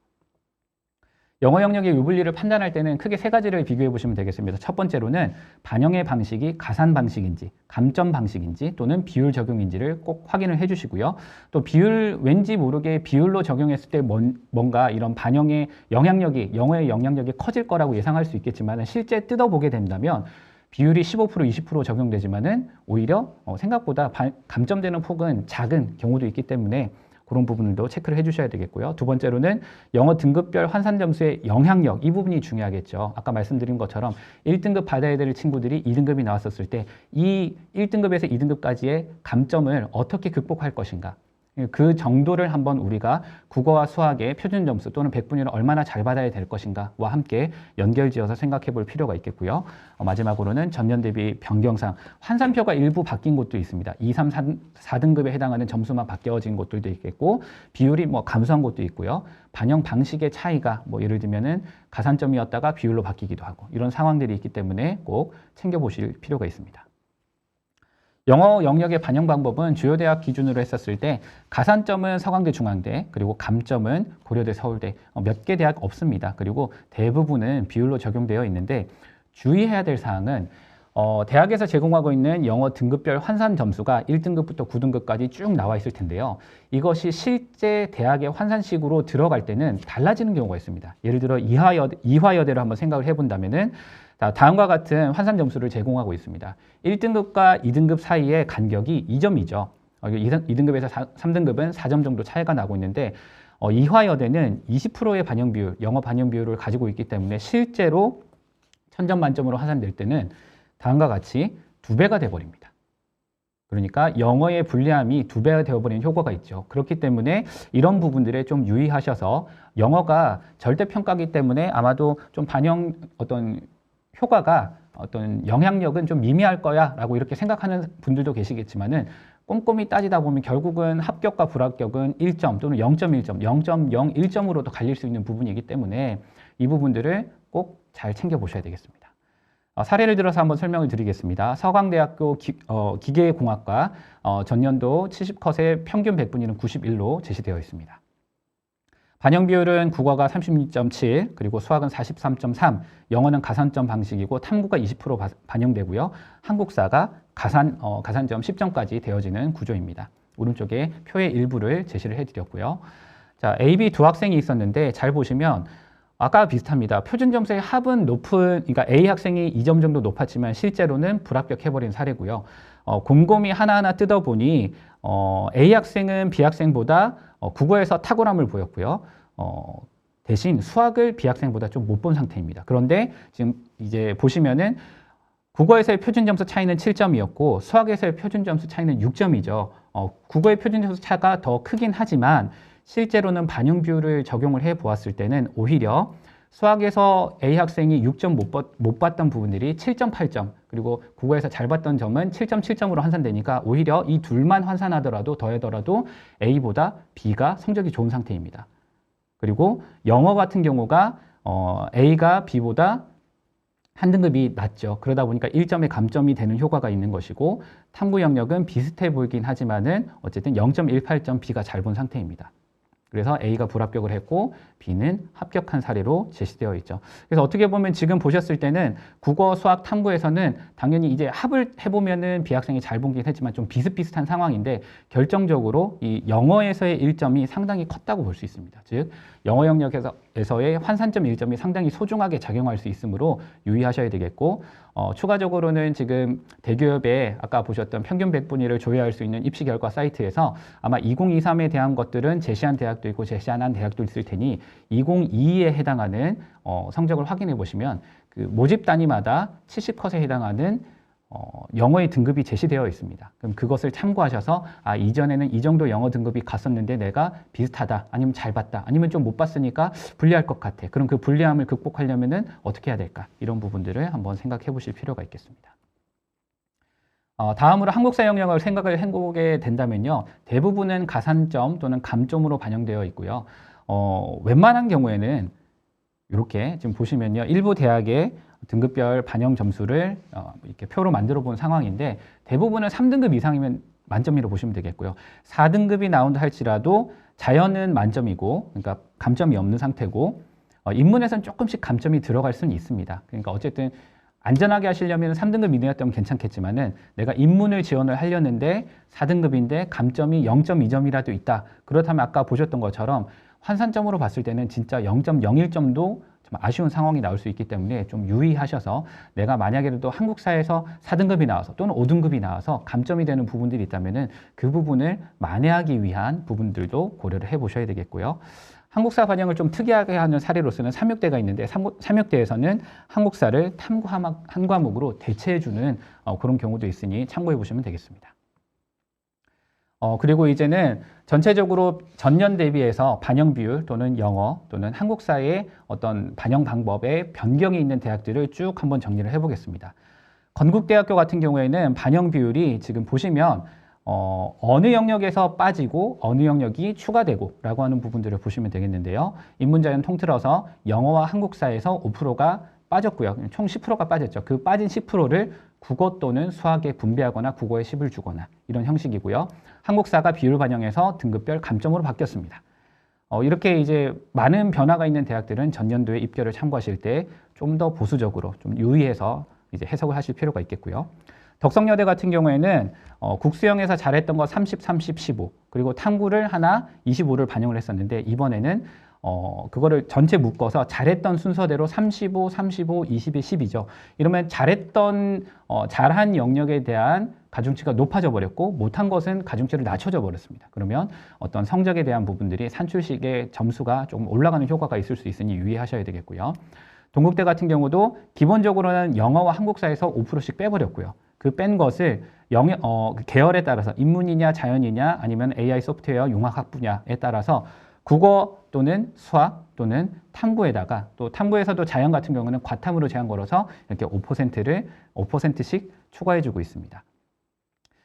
영어 영역의 유불리를 판단할 때는 크게 세 가지를 비교해 보시면 되겠습니다. 첫 번째로는 반영의 방식이 가산 방식인지, 감점 방식인지 또는 비율 적용인지를 꼭 확인을 해 주시고요. 또 비율, 왠지 모르게 비율로 적용했을 때 뭔가 이런 반영의 영향력이, 영어의 영향력이 커질 거라고 예상할 수 있겠지만 실제 뜯어보게 된다면 비율이 15%, 20% 적용되지만은 오히려 생각보다 감점되는 폭은 작은 경우도 있기 때문에 그런 부분도 체크를 해주셔야 되겠고요. 두 번째로는 영어 등급별 환산 점수의 영향력, 이 부분이 중요하겠죠. 아까 말씀드린 것처럼 1등급 받아야 될 친구들이 2등급이 나왔었을 때 이 1등급에서 2등급까지의 감점을 어떻게 극복할 것인가. 그 정도를 한번 우리가 국어와 수학의 표준 점수 또는 백분위를 얼마나 잘 받아야 될 것인가와 함께 연결지어서 생각해 볼 필요가 있겠고요. 마지막으로는 전년 대비 변경상 환산표가 일부 바뀐 곳도 있습니다. 2, 3, 4등급에 해당하는 점수만 바뀌어진 곳들도 있겠고 비율이 감소한 곳도 있고요. 반영 방식의 차이가 예를 들면은 가산점이었다가 비율로 바뀌기도 하고 이런 상황들이 있기 때문에 꼭 챙겨보실 필요가 있습니다. 영어 영역의 반영 방법은 주요 대학 기준으로 했었을 때 가산점은 서강대 중앙대 그리고 감점은 고려대 서울대 몇 개 대학 없습니다. 그리고 대부분은 비율로 적용되어 있는데 주의해야 될 사항은 대학에서 제공하고 있는 영어 등급별 환산 점수가 1등급부터 9등급까지 쭉 나와 있을 텐데요. 이것이 실제 대학의 환산식으로 들어갈 때는 달라지는 경우가 있습니다. 예를 들어 이화여대로 한번 생각을 해본다면은 다음과 같은 환산 점수를 제공하고 있습니다. 1등급과 2등급 사이의 간격이 2점이죠. 2등급에서 3등급은 4점 정도 차이가 나고 있는데 이화여대는 20%의 반영 비율, 영어 반영 비율을 가지고 있기 때문에 실제로 1000점 만점으로 환산될 때는 다음과 같이 2배가 돼버립니다. 그러니까 영어의 불리함이 2배가 되어버리는 효과가 있죠. 그렇기 때문에 이런 부분들에 좀 유의하셔서 영어가 절대평가이기 때문에 아마도 좀 반영 효과가 영향력은 좀 미미할 거야 라고 이렇게 생각하는 분들도 계시겠지만은 꼼꼼히 따지다 보면 결국은 합격과 불합격은 1점 또는 0.1점, 0.01점으로도 갈릴 수 있는 부분이기 때문에 이 부분들을 꼭 잘 챙겨보셔야 되겠습니다. 사례를 들어서 한번 설명을 드리겠습니다. 서강대학교 기계공학과 전년도 70컷의 평균 백분위는 91로 제시되어 있습니다. 반영 비율은 국어가 36.7, 그리고 수학은 43.3, 영어는 가산점 방식이고 탐구가 20% 반영되고요. 한국사가 가산점 10점까지 되어지는 구조입니다. 오른쪽에 표의 일부를 제시를 해드렸고요. 자, A, B 두 학생이 있었는데 잘 보시면 아까와 비슷합니다. 표준 점수의 합은 그러니까 A 학생이 2점 정도 높았지만 실제로는 불합격해버린 사례고요. 곰곰이 하나하나 뜯어보니 A 학생은 B 학생보다 국어에서 탁월함을 보였고요. 대신 수학을 B 학생보다 좀 못 본 상태입니다. 그런데 지금 이제 보시면은 국어에서의 표준 점수 차이는 7점이었고 수학에서의 표준 점수 차이는 6점이죠. 국어의 표준 점수 차가 더 크긴 하지만 실제로는 반영 비율을 적용을 해 보았을 때는 오히려 수학에서 A 학생이 6점 못 봤던 부분들이 7.8점, 그리고 국어에서 잘 봤던 점은 7.7점으로 환산되니까 오히려 이 둘만 환산하더라도 더하더라도 A보다 B가 성적이 좋은 상태입니다. 그리고 영어 같은 경우가 A가 B보다 한 등급이 낮죠. 그러다 보니까 1점의 감점이 되는 효과가 있는 것이고 탐구 영역은 비슷해 보이긴 하지만은 어쨌든 0.18점 B가 잘 본 상태입니다. 그래서 A가 불합격을 했고 B는 합격한 사례로 제시되어 있죠. 그래서 어떻게 보면 지금 보셨을 때는 국어, 수학, 탐구에서는 당연히 이제 합을 해보면은 B 학생이 잘 본긴 했지만 좀 비슷비슷한 상황인데 결정적으로 이 영어에서의 1점이 상당히 컸다고 볼 수 있습니다. 즉 영어 영역에서의 환산점 1점이 상당히 소중하게 작용할 수 있으므로 유의하셔야 되겠고 추가적으로는 지금 대기업에 아까 보셨던 평균 백분위를 조회할 수 있는 입시 결과 사이트에서 아마 2023에 대한 것들은 제시한 대학도 있고 제시 안 한 대학도 있을 테니 2022에 해당하는 성적을 확인해 보시면 그 모집 단위마다 70컷에 해당하는 영어의 등급이 제시되어 있습니다. 그럼 그것을 참고하셔서 이전에는 이 정도 영어 등급이 갔었는데 내가 비슷하다, 아니면 잘 봤다, 아니면 좀 못 봤으니까 불리할 것 같아. 그럼 그 불리함을 극복하려면은 어떻게 해야 될까? 이런 부분들을 한번 생각해 보실 필요가 있겠습니다. 다음으로 한국사 영역을 생각을 해보게 된다면요. 대부분은 가산점 또는 감점으로 반영되어 있고요. 웬만한 경우에는 이렇게 지금 보시면요. 일부 대학의 등급별 반영 점수를 이렇게 표로 만들어 본 상황인데 대부분은 3등급 이상이면 만점이라고 보시면 되겠고요. 4등급이 나온다 할지라도 자연은 만점이고, 그러니까 감점이 없는 상태고, 인문에서는 조금씩 감점이 들어갈 수는 있습니다. 그러니까 어쨌든 안전하게 하시려면 3등급 이내였다면 괜찮겠지만은 내가 인문을 지원을 하려는데 4등급인데 감점이 0.2점이라도 있다. 그렇다면 아까 보셨던 것처럼 환산점으로 봤을 때는 진짜 0.01점도 좀 아쉬운 상황이 나올 수 있기 때문에 좀 유의하셔서 내가 만약에도 한국사에서 4등급이 나와서 또는 5등급이 나와서 감점이 되는 부분들이 있다면은 그 부분을 만회하기 위한 부분들도 고려를 해보셔야 되겠고요. 한국사 반영을 좀 특이하게 하는 사례로서는 3육대가 있는데 3육대에서는 한국사를 탐구 한 과목으로 대체해주는 그런 경우도 있으니 참고해 보시면 되겠습니다. 그리고 이제는 전체적으로 전년 대비해서 반영 비율 또는 영어 또는 한국사의 어떤 반영 방법에 변경이 있는 대학들을 쭉 한번 정리를 해보겠습니다. 건국대학교 같은 경우에는 반영 비율이 지금 보시면 어느 영역에서 빠지고 어느 영역이 추가되고 라고 하는 부분들을 보시면 되겠는데요. 인문자연 통틀어서 영어와 한국사에서 5%가 빠졌고요. 총 10%가 빠졌죠. 그 빠진 10%를 국어 또는 수학에 분배하거나 국어에 10을 주거나 이런 형식이고요. 한국사가 비율 반영해서 등급별 감점으로 바뀌었습니다. 이렇게 이제 많은 변화가 있는 대학들은 전년도에 입결을 참고하실 때 좀 더 보수적으로 좀 유의해서 이제 해석을 하실 필요가 있겠고요. 덕성여대 같은 경우에는 국수형에서 잘했던 거 30, 30, 15 그리고 탐구를 하나 25를 반영을 했었는데 이번에는 그거를 전체 묶어서 잘했던 순서대로 35, 35, 22, 10이죠. 이러면 잘했던 잘한 영역에 대한 가중치가 높아져 버렸고 못한 것은 가중치를 낮춰져 버렸습니다. 그러면 어떤 성적에 대한 부분들이 산출식의 점수가 조금 올라가는 효과가 있을 수 있으니 유의하셔야 되겠고요. 동국대 같은 경우도 기본적으로는 영어와 한국사에서 5%씩 빼버렸고요. 그 뺀 것을 계열에 따라서 인문이냐 자연이냐 아니면 AI 소프트웨어 융합학 분야에 따라서 국어 또는 수학 또는 탐구에다가 또 탐구에서도 자연 같은 경우는 과탐으로 제한 걸어서 이렇게 5%씩 추가해주고 있습니다.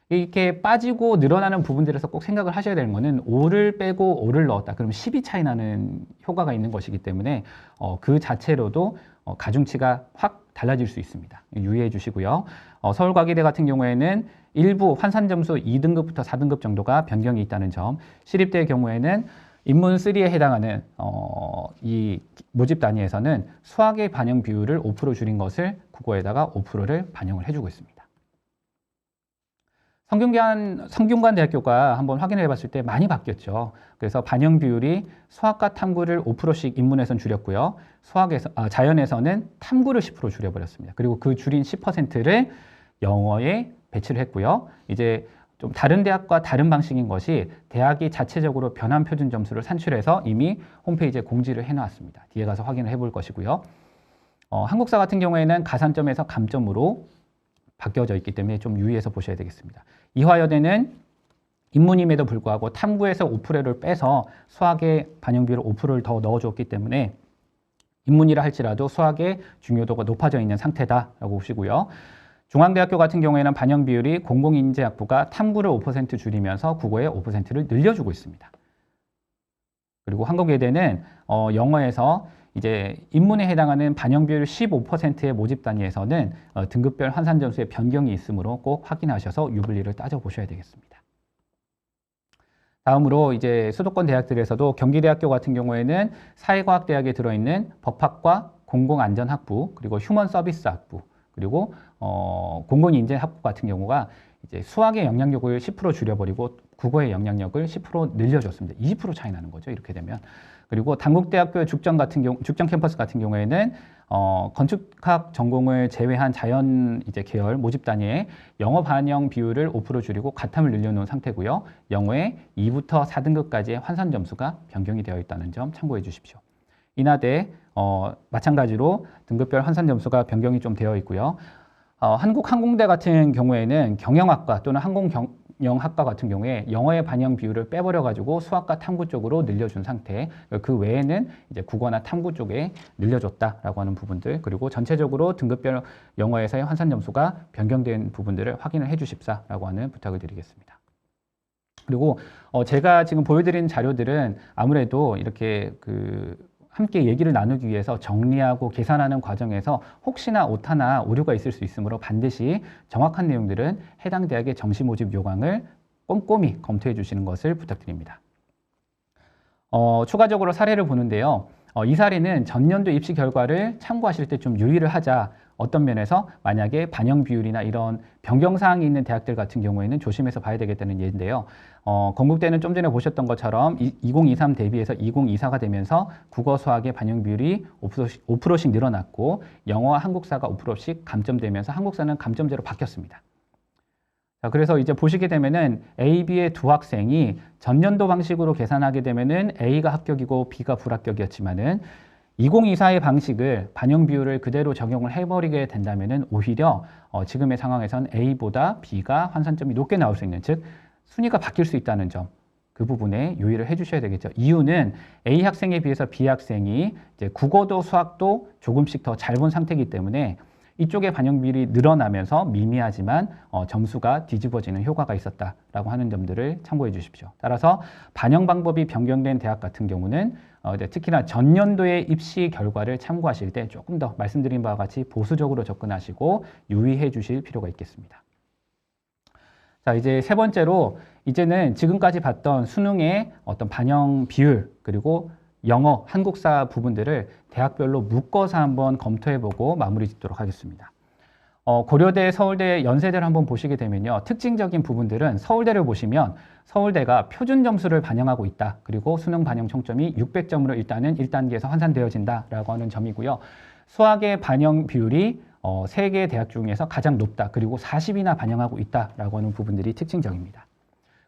이렇게 빠지고 늘어나는 부분들에서 꼭 생각을 하셔야 되는 거는 5를 빼고 5를 넣었다. 그럼 10이 차이 나는 효과가 있는 것이기 때문에 그 자체로도 가중치가 확 달라질 수 있습니다. 유의해 주시고요. 서울과기대 같은 경우에는 일부 환산 점수 2등급부터 4등급 정도가 변경이 있다는 점, 시립대의 경우에는 인문 3에 해당하는 이 모집 단위에서는 수학의 반영 비율을 5% 줄인 것을 국어에다가 5%를 반영을 해주고 있습니다. 성균관대학교가 한번 확인해 봤을 때 많이 바뀌었죠. 그래서 반영 비율이 수학과 탐구를 5%씩 인문에서는 줄였고요. 자연에서는 탐구를 10% 줄여버렸습니다. 그리고 그 줄인 10%를 영어에 배치를 했고요. 이제 좀 다른 대학과 다른 방식인 것이 대학이 자체적으로 변환 표준 점수를 산출해서 이미 홈페이지에 공지를 해놨습니다. 뒤에 가서 확인을 해볼 것이고요. 한국사 같은 경우에는 가산점에서 감점으로 바뀌어져 있기 때문에 좀 유의해서 보셔야 되겠습니다. 이화여대는 인문임에도 불구하고 탐구에서 5%를 빼서 수학의 반영 비율 5%를 더 넣어줬기 때문에 인문이라 할지라도 수학의 중요도가 높아져 있는 상태다라고 보시고요. 중앙대학교 같은 경우에는 반영 비율이 공공인재학부가 탐구를 5% 줄이면서 국어에 5%를 늘려주고 있습니다. 그리고 한국예대는 영어에서 이제 인문에 해당하는 반영 비율 15%의 모집 단위에서는 등급별 환산 점수의 변경이 있으므로 꼭 확인하셔서 유불리를 따져보셔야 되겠습니다. 다음으로 이제 수도권 대학들에서도 경기대학교 같은 경우에는 사회과학대학에 들어있는 법학과 공공안전학부 그리고 휴먼서비스학부 그리고 공공인재학부 같은 경우가 이제 수학의 영향력을 10% 줄여버리고 국어의 영향력을 10% 늘려줬습니다. 20% 차이 나는 거죠. 이렇게 되면. 그리고 단국대학교 죽전 캠퍼스 같은 경우에는 건축학 전공을 제외한 자연 이제 계열 모집 단위에 영어 반영 비율을 5% 줄이고 가탐을 늘려놓은 상태고요. 영어의 2부터 4등급까지의 환산 점수가 변경이 되어 있다는 점 참고해 주십시오. 인하대 마찬가지로 등급별 환산 점수가 변경이 좀 되어 있고요. 한국항공대 같은 경우에는 경영학과 또는 항공경영학과 같은 경우에 영어의 반영 비율을 빼버려가지고 수학과 탐구 쪽으로 늘려준 상태. 그 외에는 이제 국어나 탐구 쪽에 늘려줬다라고 하는 부분들 그리고 전체적으로 등급별 영어에서의 환산 점수가 변경된 부분들을 확인을 해주십사라고 하는 부탁을 드리겠습니다. 그리고 제가 지금 보여드린 자료들은 아무래도 이렇게 함께 얘기를 나누기 위해서 정리하고 계산하는 과정에서 혹시나 오타나 오류가 있을 수 있으므로 반드시 정확한 내용들은 해당 대학의 정시 모집 요강을 꼼꼼히 검토해 주시는 것을 부탁드립니다. 추가적으로 사례를 보는데요. 이 사례는 전년도 입시 결과를 참고하실 때 좀 유의를 하자 어떤 면에서 만약에 반영 비율이나 이런 변경사항이 있는 대학들 같은 경우에는 조심해서 봐야 되겠다는 예인데요. 건국대는 좀 전에 보셨던 것처럼 2023 대비해서 2024가 되면서 국어 수학의 반영 비율이 5%씩 늘어났고 영어와 한국사가 5%씩 감점되면서 한국사는 감점제로 바뀌었습니다. 자, 그래서 이제 보시게 되면은 A, B의 두 학생이 전년도 방식으로 계산하게 되면은 A가 합격이고 B가 불합격이었지만은 2024의 방식을 반영 비율을 그대로 적용을 해버리게 된다면은 오히려 지금의 상황에선 A보다 B가 환산점이 높게 나올 수 있는, 즉 순위가 바뀔 수 있다는 점, 그 부분에 유의를 해주셔야 되겠죠. 이유는 A 학생에 비해서 B 학생이 이제 국어도 수학도 조금씩 더 잘 본 상태이기 때문에 이쪽의 반영 비율이 늘어나면서 미미하지만 점수가 뒤집어지는 효과가 있었다라고 하는 점들을 참고해 주십시오. 따라서 반영 방법이 변경된 대학 같은 경우는 특히나 전년도의 입시 결과를 참고하실 때 조금 더 말씀드린 바와 같이 보수적으로 접근하시고 유의해 주실 필요가 있겠습니다. 자, 이제 세 번째로 이제는 지금까지 봤던 수능의 어떤 반영 비율 그리고 영어, 한국사 부분들을 대학별로 묶어서 한번 검토해보고 마무리 짓도록 하겠습니다. 고려대, 서울대, 연세대를 한번 보시게 되면요. 특징적인 부분들은 서울대를 보시면 서울대가 표준 점수를 반영하고 있다. 그리고 수능 반영 총점이 600점으로 일단은 1단계에서 환산되어진다라고 하는 점이고요. 수학의 반영 비율이 세 개 대학 중에서 가장 높다. 그리고 40이나 반영하고 있다라고 하는 부분들이 특징적입니다.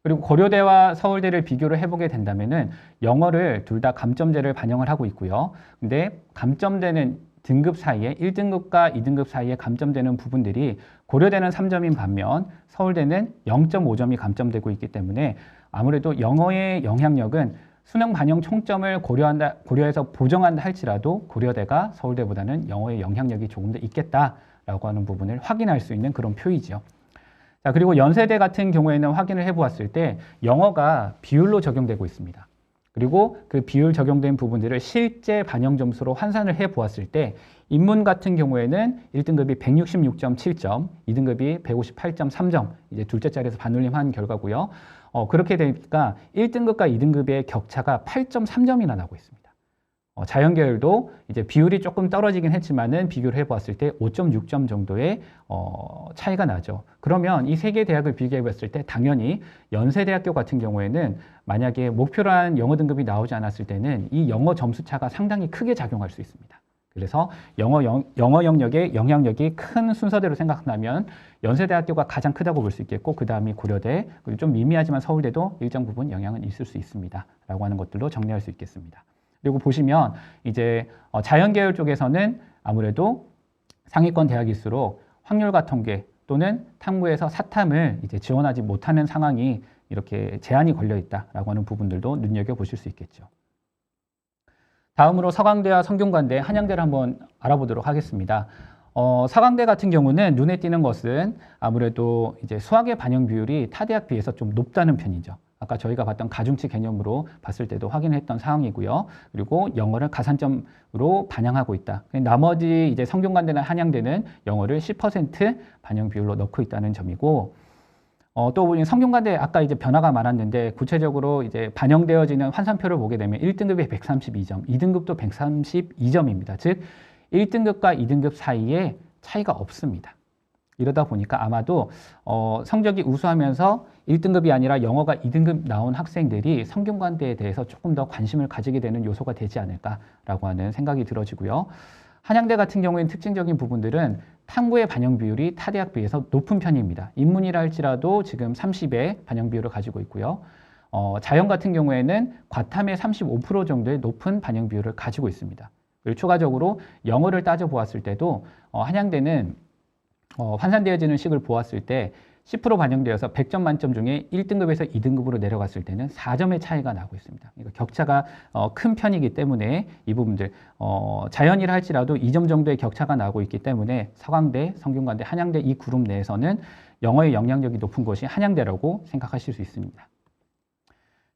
그리고 고려대와 서울대를 비교를 해보게 된다면은 영어를 둘 다 감점제를 반영을 하고 있고요. 근데 감점되는 등급 사이에 1등급과 2등급 사이에 감점되는 부분들이 고려대는 3점인 반면 서울대는 0.5점이 감점되고 있기 때문에 아무래도 영어의 영향력은 수능 반영 총점을 고려해서 보정한다 할지라도 고려대가 서울대보다는 영어의 영향력이 조금 더 있겠다라고 하는 부분을 확인할 수 있는 그런 표이죠. 자, 그리고 연세대 같은 경우에는 확인을 해보았을 때 영어가 비율로 적용되고 있습니다. 그리고 그 비율 적용된 부분들을 실제 반영 점수로 환산을 해보았을 때 인문 같은 경우에는 1등급이 166.7점, 2등급이 158.3점, 이제 둘째 자리에서 반올림한 결과고요. 그렇게 되니까 1등급과 2등급의 격차가 8.3점이나 나고 있습니다. 자연계열도 이제 비율이 조금 떨어지긴 했지만은 비교를 해보았을 때 5.6점 정도의 차이가 나죠. 그러면 이 세 개 대학을 비교해봤을 때 당연히 연세대학교 같은 경우에는 만약에 목표로 한 영어 등급이 나오지 않았을 때는 이 영어 점수 차가 상당히 크게 작용할 수 있습니다. 그래서 영어 영역의 영향력이 큰 순서대로 생각한다면 연세대학교가 가장 크다고 볼 수 있겠고 그 다음이 고려대, 그리고 좀 미미하지만 서울대도 일정 부분 영향은 있을 수 있습니다. 라고 하는 것들로 정리할 수 있겠습니다. 그리고 보시면 이제 자연계열 쪽에서는 아무래도 상위권 대학일수록 확률과 통계 또는 탐구에서 사탐을 이제 지원하지 못하는 상황이 이렇게 제한이 걸려 있다라고 하는 부분들도 눈여겨보실 수 있겠죠. 다음으로 서강대와 성균관대, 한양대를 한번 알아보도록 하겠습니다. 서강대 같은 경우는 눈에 띄는 것은 아무래도 이제 수학의 반영 비율이 타 대학 비해서 좀 높다는 편이죠. 아까 저희가 봤던 가중치 개념으로 봤을 때도 확인했던 사항이고요. 그리고 영어를 가산점으로 반영하고 있다. 나머지 이제 성균관대나 한양대는 영어를 10% 반영 비율로 넣고 있다는 점이고, 또 성균관대 아까 이제 변화가 많았는데 구체적으로 이제 반영되어지는 환산표를 보게 되면 1등급이 132점, 2등급도 132점입니다. 즉 1등급과 2등급 사이에 차이가 없습니다. 이러다 보니까 아마도 성적이 우수하면서 1등급이 아니라 영어가 2등급 나온 학생들이 성균관대에 대해서 조금 더 관심을 가지게 되는 요소가 되지 않을까라고 하는 생각이 들어지고요. 한양대 같은 경우에는 특징적인 부분들은 탐구의 반영 비율이 타 대학 비해서 높은 편입니다. 인문이라 할지라도 지금 30의 반영 비율을 가지고 있고요. 자연 같은 경우에는 과탐의 35% 정도의 높은 반영 비율을 가지고 있습니다. 그리고 추가적으로 영어를 따져보았을 때도 한양대는 환산되어지는 식을 보았을 때 10% 반영되어서 100점 만점 중에 1등급에서 2등급으로 내려갔을 때는 4점의 차이가 나고 있습니다. 그러니까 격차가 큰 편이기 때문에 이 부분들 자연이라 할지라도 2점 정도의 격차가 나고 있기 때문에 서강대, 성균관대, 한양대 이 그룹 내에서는 영어의 영향력이 높은 것이 한양대라고 생각하실 수 있습니다.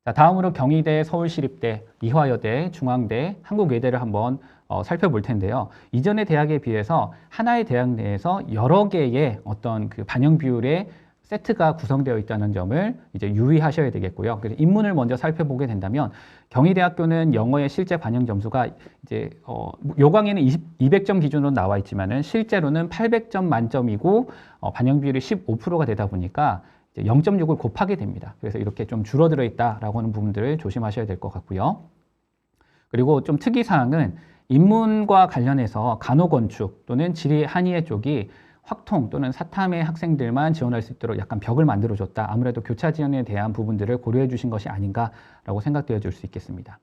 자, 다음으로 경희대, 서울시립대, 이화여대, 중앙대, 한국외대를 한번 살펴볼 텐데요. 이전의 대학에 비해서 하나의 대학 내에서 여러 개의 어떤 그 반영 비율의 세트가 구성되어 있다는 점을 이제 유의하셔야 되겠고요. 그래서 인문을 먼저 살펴보게 된다면 경희대학교는 영어의 실제 반영 점수가 이제 요강에는 200점 기준으로 나와 있지만은 실제로는 800점 만점이고 반영 비율이 15%가 되다 보니까 0.6을 곱하게 됩니다. 그래서 이렇게 좀 줄어들어 있다라고 하는 부분들을 조심하셔야 될 것 같고요. 그리고 좀 특이사항은 인문과 관련해서 간호건축 또는 지리 한의회 쪽이 확통 또는 사탐의 학생들만 지원할 수 있도록 약간 벽을 만들어줬다. 아무래도 교차 지원에 대한 부분들을 고려해 주신 것이 아닌가라고 생각되어 줄 수 있겠습니다.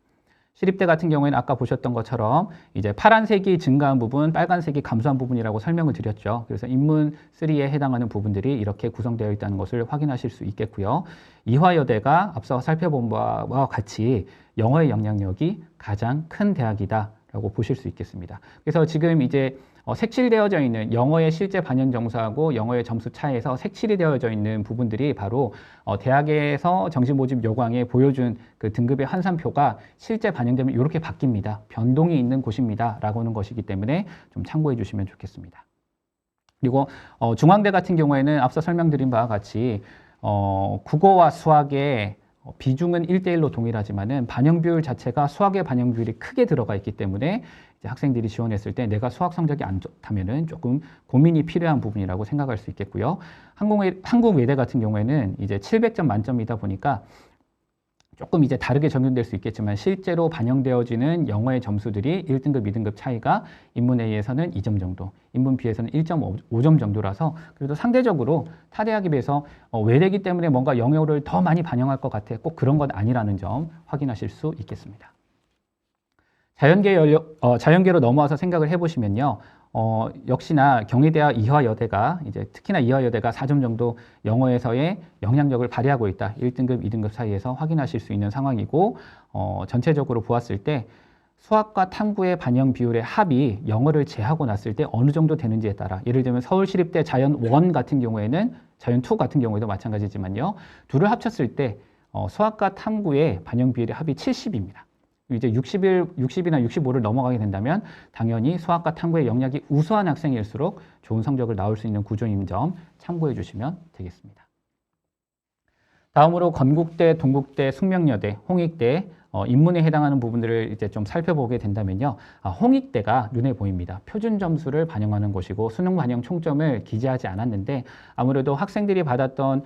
시립대 같은 경우에는 아까 보셨던 것처럼 이제 파란색이 증가한 부분, 빨간색이 감소한 부분이라고 설명을 드렸죠. 그래서 인문 3에 해당하는 부분들이 이렇게 구성되어 있다는 것을 확인하실 수 있겠고요. 이화여대가 앞서 살펴본 바와 같이 영어의 영향력이 가장 큰 대학이다라고 보실 수 있겠습니다. 그래서 지금 이제 색칠되어져 있는 영어의 실제 반영 점수하고 영어의 점수 차이에서 색칠이 되어져 있는 부분들이 바로 대학에서 정시 모집 요강에 보여준 그 등급의 환산표가 실제 반영되면 이렇게 바뀝니다. 변동이 있는 곳입니다. 라고 하는 것이기 때문에 좀 참고해 주시면 좋겠습니다. 그리고 중앙대 같은 경우에는 앞서 설명드린 바와 같이 국어와 수학의 비중은 1대1로 동일하지만은 반영 비율 자체가 수학의 반영 비율이 크게 들어가 있기 때문에 이제 학생들이 지원했을 때 내가 수학 성적이 안 좋다면은 조금 고민이 필요한 부분이라고 생각할 수 있겠고요. 한국외대 같은 경우에는 이제 700점 만점이다 보니까 조금 이제 다르게 적용될 수 있겠지만 실제로 반영되어지는 영어의 점수들이 1등급, 2등급 차이가 인문 A에서는 2점 정도, 인문 B에서는 1.5점 정도라서 그래도 상대적으로 타 대학에 비해서 외대이기 때문에 뭔가 영어를 더 많이 반영할 것 같아. 꼭 그런 건 아니라는 점 확인하실 수 있겠습니다. 자연계로 넘어와서 생각을 해보시면요. 역시나 경희대와 이화여대가 이제 특히나 이화여대가 4점 정도 영어에서의 영향력을 발휘하고 있다. 1등급, 2등급 사이에서 확인하실 수 있는 상황이고 전체적으로 보았을 때 수학과 탐구의 반영 비율의 합이 영어를 제하고 났을 때 어느 정도 되는지에 따라 예를 들면 서울시립대 자연 1 같은 경우에는 자연 2 같은 경우에도 마찬가지지만요. 둘을 합쳤을 때 수학과 탐구의 반영 비율의 합이 70입니다. 이제 60이나 65를 넘어가게 된다면 당연히 수학과 탐구의 영역이 우수한 학생일수록 좋은 성적을 나올 수 있는 구조인 점 참고해 주시면 되겠습니다. 다음으로 건국대, 동국대, 숙명여대, 홍익대, 인문에 해당하는 부분들을 이제 좀 살펴보게 된다면요. 홍익대가 눈에 보입니다. 표준 점수를 반영하는 곳이고 수능 반영 총점을 기재하지 않았는데 아무래도 학생들이 받았던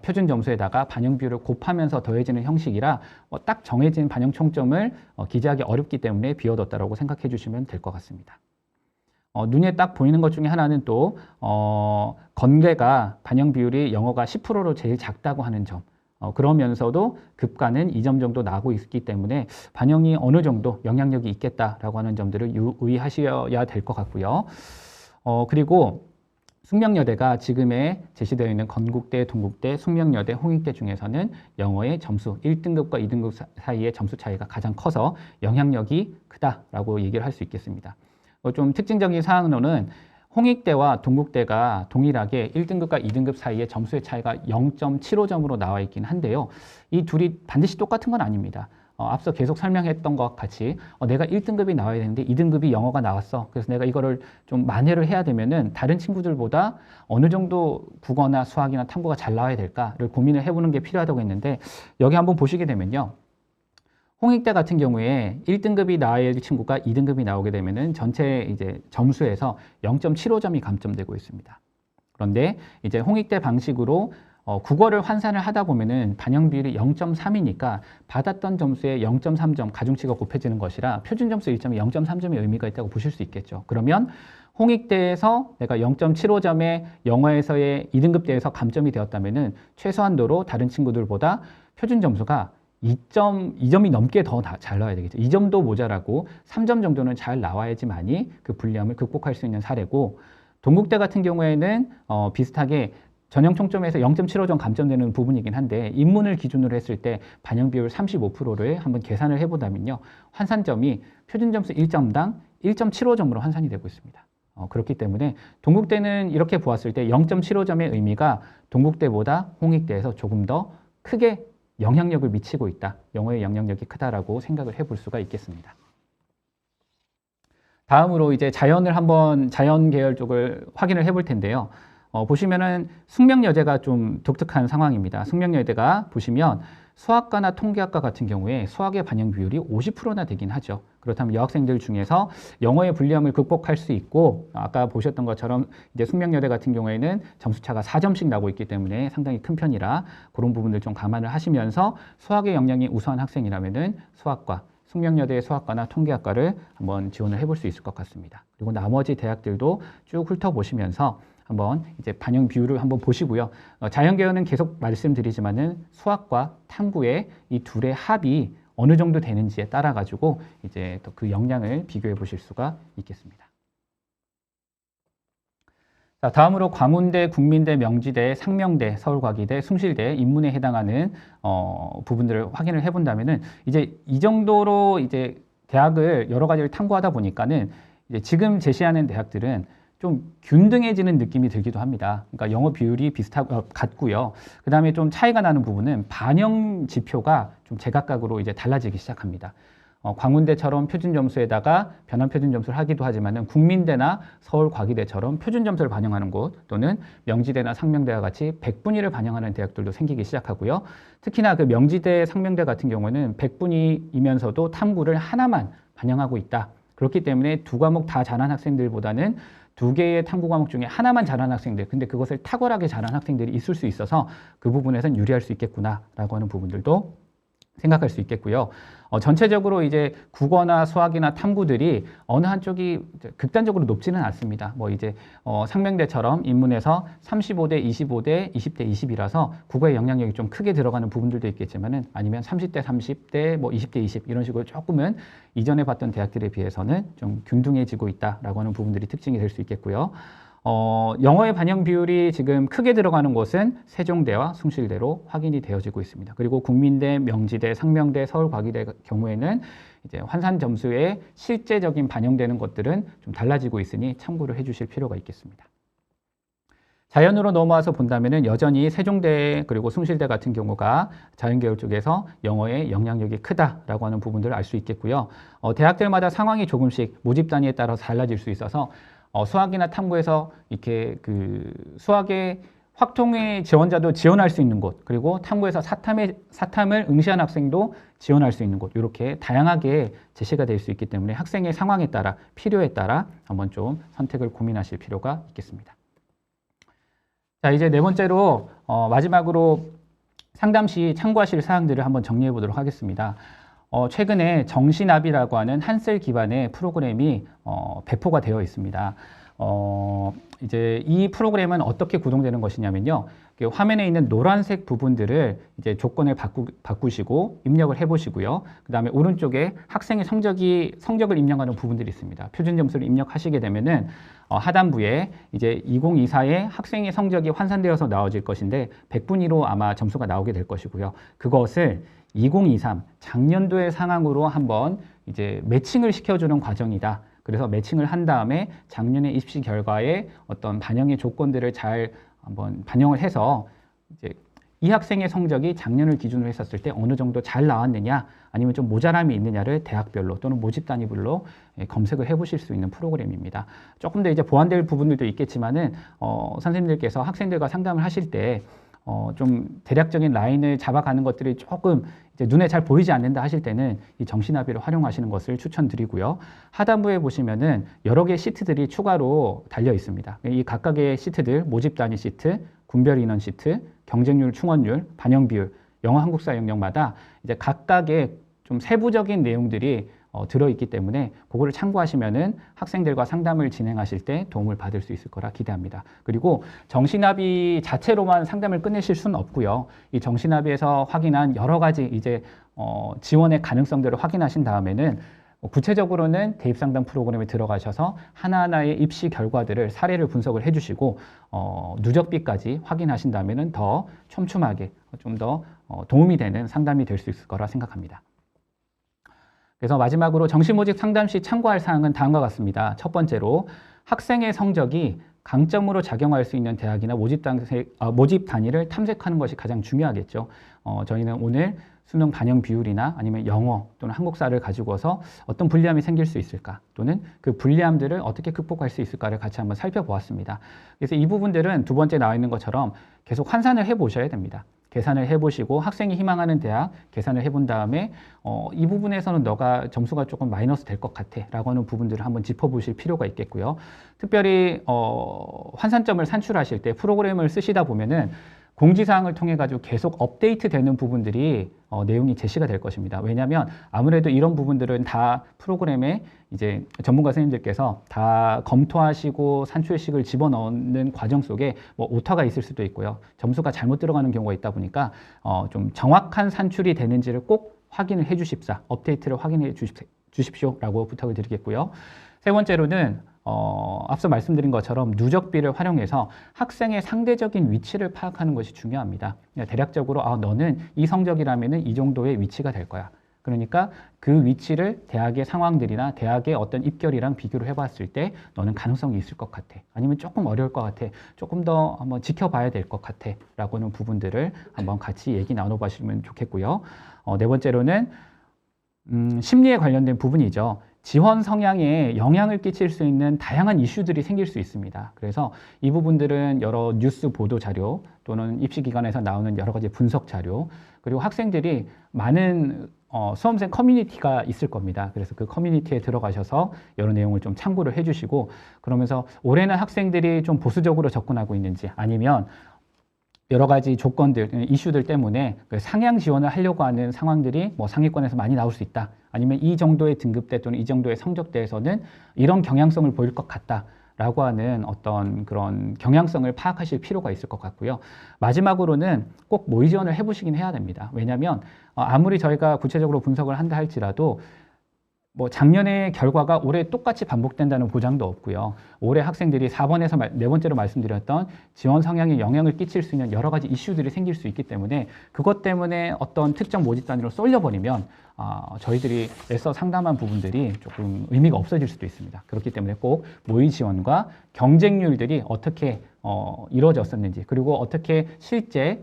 표준 점수에다가 반영 비율을 곱하면서 더해지는 형식이라 딱 정해진 반영 총점을 기재하기 어렵기 때문에 비워뒀다라고 생각해 주시면 될 것 같습니다. 눈에 딱 보이는 것 중에 하나는 또 건대가 반영 비율이 영어가 10%로 제일 작다고 하는 점. 그러면서도 급가는 2점 정도 나고 있기 때문에 반영이 어느 정도 영향력이 있겠다라고 하는 점들을 유의하셔야 될 것 같고요. 그리고 숙명여대가 지금에 제시되어 있는 건국대, 동국대, 숙명여대, 홍익대 중에서는 영어의 점수 1등급과 2등급 사이의 점수 차이가 가장 커서 영향력이 크다라고 얘기를 할 수 있겠습니다. 좀 특징적인 사항으로는 홍익대와 동국대가 동일하게 1등급과 2등급 사이의 점수의 차이가 0.75점으로 나와 있긴 한데요. 이 둘이 반드시 똑같은 건 아닙니다. 앞서 계속 설명했던 것 같이 내가 1등급이 나와야 되는데 2등급이 영어가 나왔어. 그래서 내가 이거를 좀 만회를 해야 되면은 다른 친구들보다 어느 정도 국어나 수학이나 탐구가 잘 나와야 될까를 고민을 해보는 게 필요하다고 했는데 여기 한번 보시게 되면요. 홍익대 같은 경우에 1등급이 나와야 할 친구가 2등급이 나오게 되면은 전체 이제 점수에서 0.75점이 감점되고 있습니다. 그런데 이제 홍익대 방식으로 국어를 환산을 하다 보면은 반영 비율이 0.3이니까 받았던 점수에 0.3점 가중치가 곱해지는 것이라 표준 점수 1점에 0.3점의 의미가 있다고 보실 수 있겠죠. 그러면 홍익대에서 내가 0.75점의 영어에서의 2등급대에서 감점이 되었다면은 최소한도로 다른 친구들보다 표준 점수가 2점이 넘게 더 잘 나와야 되겠죠. 2점도 모자라고 3점 정도는 잘 나와야지만이 그 불리함을 극복할 수 있는 사례고 동국대 같은 경우에는 비슷하게 전형 총점에서 0.75점 감점되는 부분이긴 한데 인문을 기준으로 했을 때 반영 비율 35%를 한번 계산을 해보다면요. 환산점이 표준 점수 1점당 1.75점으로 환산이 되고 있습니다. 그렇기 때문에 동국대는 이렇게 보았을 때 0.75점의 의미가 동국대보다 홍익대에서 조금 더 크게 영향력을 미치고 있다. 영어의 영향력이 크다라고 생각을 해볼 수가 있겠습니다. 다음으로 이제 자연 계열 쪽을 확인을 해볼 텐데요. 보시면은 숙명여대가 좀 독특한 상황입니다. 숙명여대가 보시면 수학과나 통계학과 같은 경우에 수학의 반영 비율이 50%나 되긴 하죠. 그렇다면 여학생들 중에서 영어의 불리함을 극복할 수 있고, 아까 보셨던 것처럼 이제 숙명여대 같은 경우에는 점수차가 4점씩 나고 있기 때문에 상당히 큰 편이라 그런 부분들 좀 감안을 하시면서 수학의 역량이 우수한 학생이라면은 수학과, 숙명여대의 수학과나 통계학과를 한번 지원을 해볼 수 있을 것 같습니다. 그리고 나머지 대학들도 쭉 훑어보시면서 한번 이제 반영 비율을 한번 보시고요. 자연계열은 계속 말씀드리지만은 수학과 탐구의 이 둘의 합이 어느 정도 되는지에 따라 가지고 이제 또 그 역량을 비교해 보실 수가 있겠습니다. 자, 다음으로 광운대, 국민대, 명지대, 상명대, 서울과기대, 숭실대, 인문에 해당하는 부분들을 확인을 해본다면은 이제 이 정도로 이제 대학을 여러 가지를 탐구하다 보니까는 이제 지금 제시하는 대학들은 좀 균등해지는 느낌이 들기도 합니다. 그러니까 영어 비율이 같고요. 그 다음에 좀 차이가 나는 부분은 반영 지표가 좀 제각각으로 이제 달라지기 시작합니다. 광운대처럼 표준 점수에다가 변환 표준 점수를 하기도 하지만은 국민대나 서울과기대처럼 표준 점수를 반영하는 곳 또는 명지대나 상명대와 같이 백분위를 반영하는 대학들도 생기기 시작하고요. 특히나 그 명지대, 상명대 같은 경우는 백분위이면서도 탐구를 하나만 반영하고 있다. 그렇기 때문에 두 과목 다 잘한 학생들보다는 두 개의 탐구 과목 중에 하나만 잘하는 학생들, 근데 그것을 탁월하게 잘하는 학생들이 있을 수 있어서 그 부분에선 유리할 수 있겠구나라고 하는 부분들도 생각할 수 있겠고요. 전체적으로 이제 국어나 수학이나 탐구들이 어느 한쪽이 극단적으로 높지는 않습니다. 뭐 이제 상명대처럼 인문에서 35대 25대 20대 20이라서 국어의 영향력이 좀 크게 들어가는 부분들도 있겠지만은 아니면 30대 30대 뭐 20대 20 이런 식으로 조금은 이전에 봤던 대학들에 비해서는 좀 균등해지고 있다라고 하는 부분들이 특징이 될 수 있겠고요. 영어의 반영 비율이 지금 크게 들어가는 곳은 세종대와 숭실대로 확인이 되어지고 있습니다. 그리고 국민대, 명지대, 상명대, 서울과기대 경우에는 이제 환산 점수에 실제적인 반영되는 것들은 좀 달라지고 있으니 참고를 해주실 필요가 있겠습니다. 자연으로 넘어와서 본다면은 여전히 세종대 그리고 숭실대 같은 경우가 자연계열 쪽에서 영어의 영향력이 크다라고 하는 부분들을 알 수 있겠고요. 대학들마다 상황이 조금씩 모집 단위에 따라서 달라질 수 있어서 수학이나 탐구에서 이렇게 그 수학의 확통의 지원자도 지원할 수 있는 곳, 그리고 탐구에서 사탐을 응시한 학생도 지원할 수 있는 곳, 이렇게 다양하게 제시가 될 수 있기 때문에 학생의 상황에 따라, 필요에 따라 한번 좀 선택을 고민하실 필요가 있겠습니다. 자, 이제 네 번째로 마지막으로 상담 시 참고하실 사항들을 한번 정리해 보도록 하겠습니다. 최근에 정시나비라고 하는 한셀 기반의 프로그램이 배포가 되어 있습니다. 이제 이 프로그램은 어떻게 구동되는 것이냐면요. 화면에 있는 노란색 부분들을 이제 조건을 바꾸시고 입력을 해보시고요. 그 다음에 오른쪽에 학생의 성적을 입력하는 부분들이 있습니다. 표준 점수를 입력하시게 되면은 하단부에 이제 2024에 학생의 성적이 환산되어서 나와질 것인데 100분위로 아마 점수가 나오게 될 것이고요. 그것을 2023 작년도의 상황으로 한번 이제 매칭을 시켜주는 과정이다. 그래서 매칭을 한 다음에 작년의 입시 결과에 어떤 반영의 조건들을 잘 한번 반영을 해서 이제 이 학생의 성적이 작년을 기준으로 했었을 때 어느 정도 잘 나왔느냐 아니면 좀 모자람이 있느냐를 대학별로 또는 모집 단위별로 검색을 해보실 수 있는 프로그램입니다. 조금 더 이제 보완될 부분들도 있겠지만은 선생님들께서 학생들과 상담을 하실 때 좀 대략적인 라인을 잡아가는 것들이 조금 이제 눈에 잘 보이지 않는다 하실 때는 이 정시나비를 활용하시는 것을 추천드리고요. 하단부에 보시면은 여러 개의 시트들이 추가로 달려 있습니다. 이 각각의 시트들, 모집 단위 시트, 군별 인원 시트, 경쟁률, 충원율, 반영 비율, 영어 한국사 영역마다 이제 각각의 좀 세부적인 내용들이 들어있기 때문에 그거를 참고하시면은 학생들과 상담을 진행하실 때 도움을 받을 수 있을 거라 기대합니다. 그리고 정시나비 자체로만 상담을 끝내실 수는 없고요. 이 정시나비에서 확인한 여러 가지 이제 지원의 가능성들을 확인하신 다음에는 구체적으로는 대입상담 프로그램에 들어가셔서 하나하나의 입시 결과들을 사례를 분석을 해주시고 누적비까지 확인하신다면은 더 촘촘하게 좀 더 도움이 되는 상담이 될 수 있을 거라 생각합니다. 그래서 마지막으로 정시모집 상담 시 참고할 사항은 다음과 같습니다. 첫 번째로 학생의 성적이 강점으로 작용할 수 있는 대학이나 모집 단위를 탐색하는 것이 가장 중요하겠죠. 저희는 오늘 수능 반영 비율이나 아니면 영어 또는 한국사를 가지고서 어떤 불리함이 생길 수 있을까, 또는 그 불리함들을 어떻게 극복할 수 있을까를 같이 한번 살펴보았습니다. 그래서 이 부분들은 두 번째 나와 있는 것처럼 계속 환산을 해보셔야 됩니다. 계산을 해보시고 학생이 희망하는 대학 계산을 해본 다음에 이 부분에서는 너가 점수가 조금 마이너스 될 것 같아 라고 하는 부분들을 한번 짚어보실 필요가 있겠고요. 특별히 환산점을 산출하실 때 프로그램을 쓰시다 보면은 공지사항을 통해 가지고 계속 업데이트 되는 부분들이 내용이 제시가 될 것입니다. 왜냐하면 아무래도 이런 부분들은 다 프로그램에 이제 전문가 선생님들께서 다 검토하시고 산출식을 집어넣는 과정 속에 뭐 오타가 있을 수도 있고요. 점수가 잘못 들어가는 경우가 있다 보니까 좀 정확한 산출이 되는지를 꼭 확인을 해 주십사, 업데이트를 확인해 주십시오라고 부탁을 드리겠고요. 세 번째로는 앞서 말씀드린 것처럼 누적비를 활용해서 학생의 상대적인 위치를 파악하는 것이 중요합니다. 대략적으로 너는 이 성적이라면 이 정도의 위치가 될 거야. 그러니까 그 위치를 대학의 상황들이나 대학의 어떤 입결이랑 비교를 해봤을 때 너는 가능성이 있을 것 같아. 아니면 조금 어려울 것 같아. 조금 더 한번 지켜봐야 될 것 같아. 라고 하는 부분들을 한번 같이 얘기 나눠보시면 좋겠고요. 네 번째로는 심리에 관련된 부분이죠. 지원 성향에 영향을 끼칠 수 있는 다양한 이슈들이 생길 수 있습니다. 그래서 이 부분들은 여러 뉴스 보도 자료 또는 입시기관에서 나오는 여러 가지 분석 자료, 그리고 학생들이 많은 수험생 커뮤니티가 있을 겁니다. 그래서 그 커뮤니티에 들어가셔서 여러 내용을 좀 참고를 해주시고, 그러면서 올해는 학생들이 좀 보수적으로 접근하고 있는지, 아니면 여러 가지 조건들, 이슈들 때문에 그 상향 지원을 하려고 하는 상황들이 뭐 상위권에서 많이 나올 수 있다. 아니면 이 정도의 등급대 또는 이 정도의 성적대에서는 이런 경향성을 보일 것 같다. 라고 하는 어떤 그런 경향성을 파악하실 필요가 있을 것 같고요. 마지막으로는 꼭 모의 지원을 해보시긴 해야 됩니다. 왜냐하면 아무리 저희가 구체적으로 분석을 한다 할지라도 뭐 작년의 결과가 올해 똑같이 반복된다는 보장도 없고요. 올해 학생들이 4번에서 네 번째로 말씀드렸던 지원 성향에 영향을 끼칠 수 있는 여러 가지 이슈들이 생길 수 있기 때문에 그것 때문에 어떤 특정 모집 단위로 쏠려버리면 저희들이 애써 상담한 부분들이 조금 의미가 없어질 수도 있습니다. 그렇기 때문에 꼭 모의 지원과 경쟁률들이 어떻게 이루어졌었는지, 그리고 어떻게 실제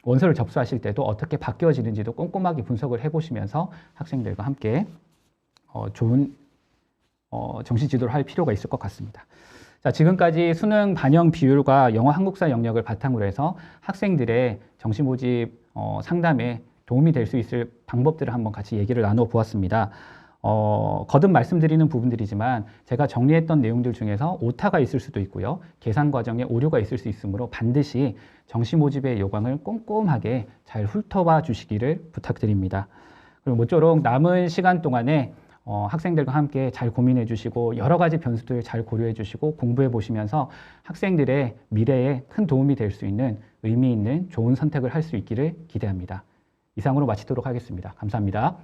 원서를 접수하실 때도 어떻게 바뀌어지는지도 꼼꼼하게 분석을 해보시면서 학생들과 함께 좋은 정시 지도를 할 필요가 있을 것 같습니다. 자, 지금까지 수능 반영 비율과 영어 한국사 영역을 바탕으로 해서 학생들의 정시 모집 상담에 도움이 될 수 있을 방법들을 한번 같이 얘기를 나눠 보았습니다. 거듭 말씀드리는 부분들이지만 제가 정리했던 내용들 중에서 오타가 있을 수도 있고요. 계산 과정에 오류가 있을 수 있으므로 반드시 정시 모집의 요강을 꼼꼼하게 잘 훑어봐 주시기를 부탁드립니다. 그리고 모쪼록 남은 시간 동안에 학생들과 함께 잘 고민해 주시고 여러 가지 변수들 잘 고려해 주시고 공부해 보시면서 학생들의 미래에 큰 도움이 될 수 있는 의미 있는 좋은 선택을 할 수 있기를 기대합니다. 이상으로 마치도록 하겠습니다. 감사합니다.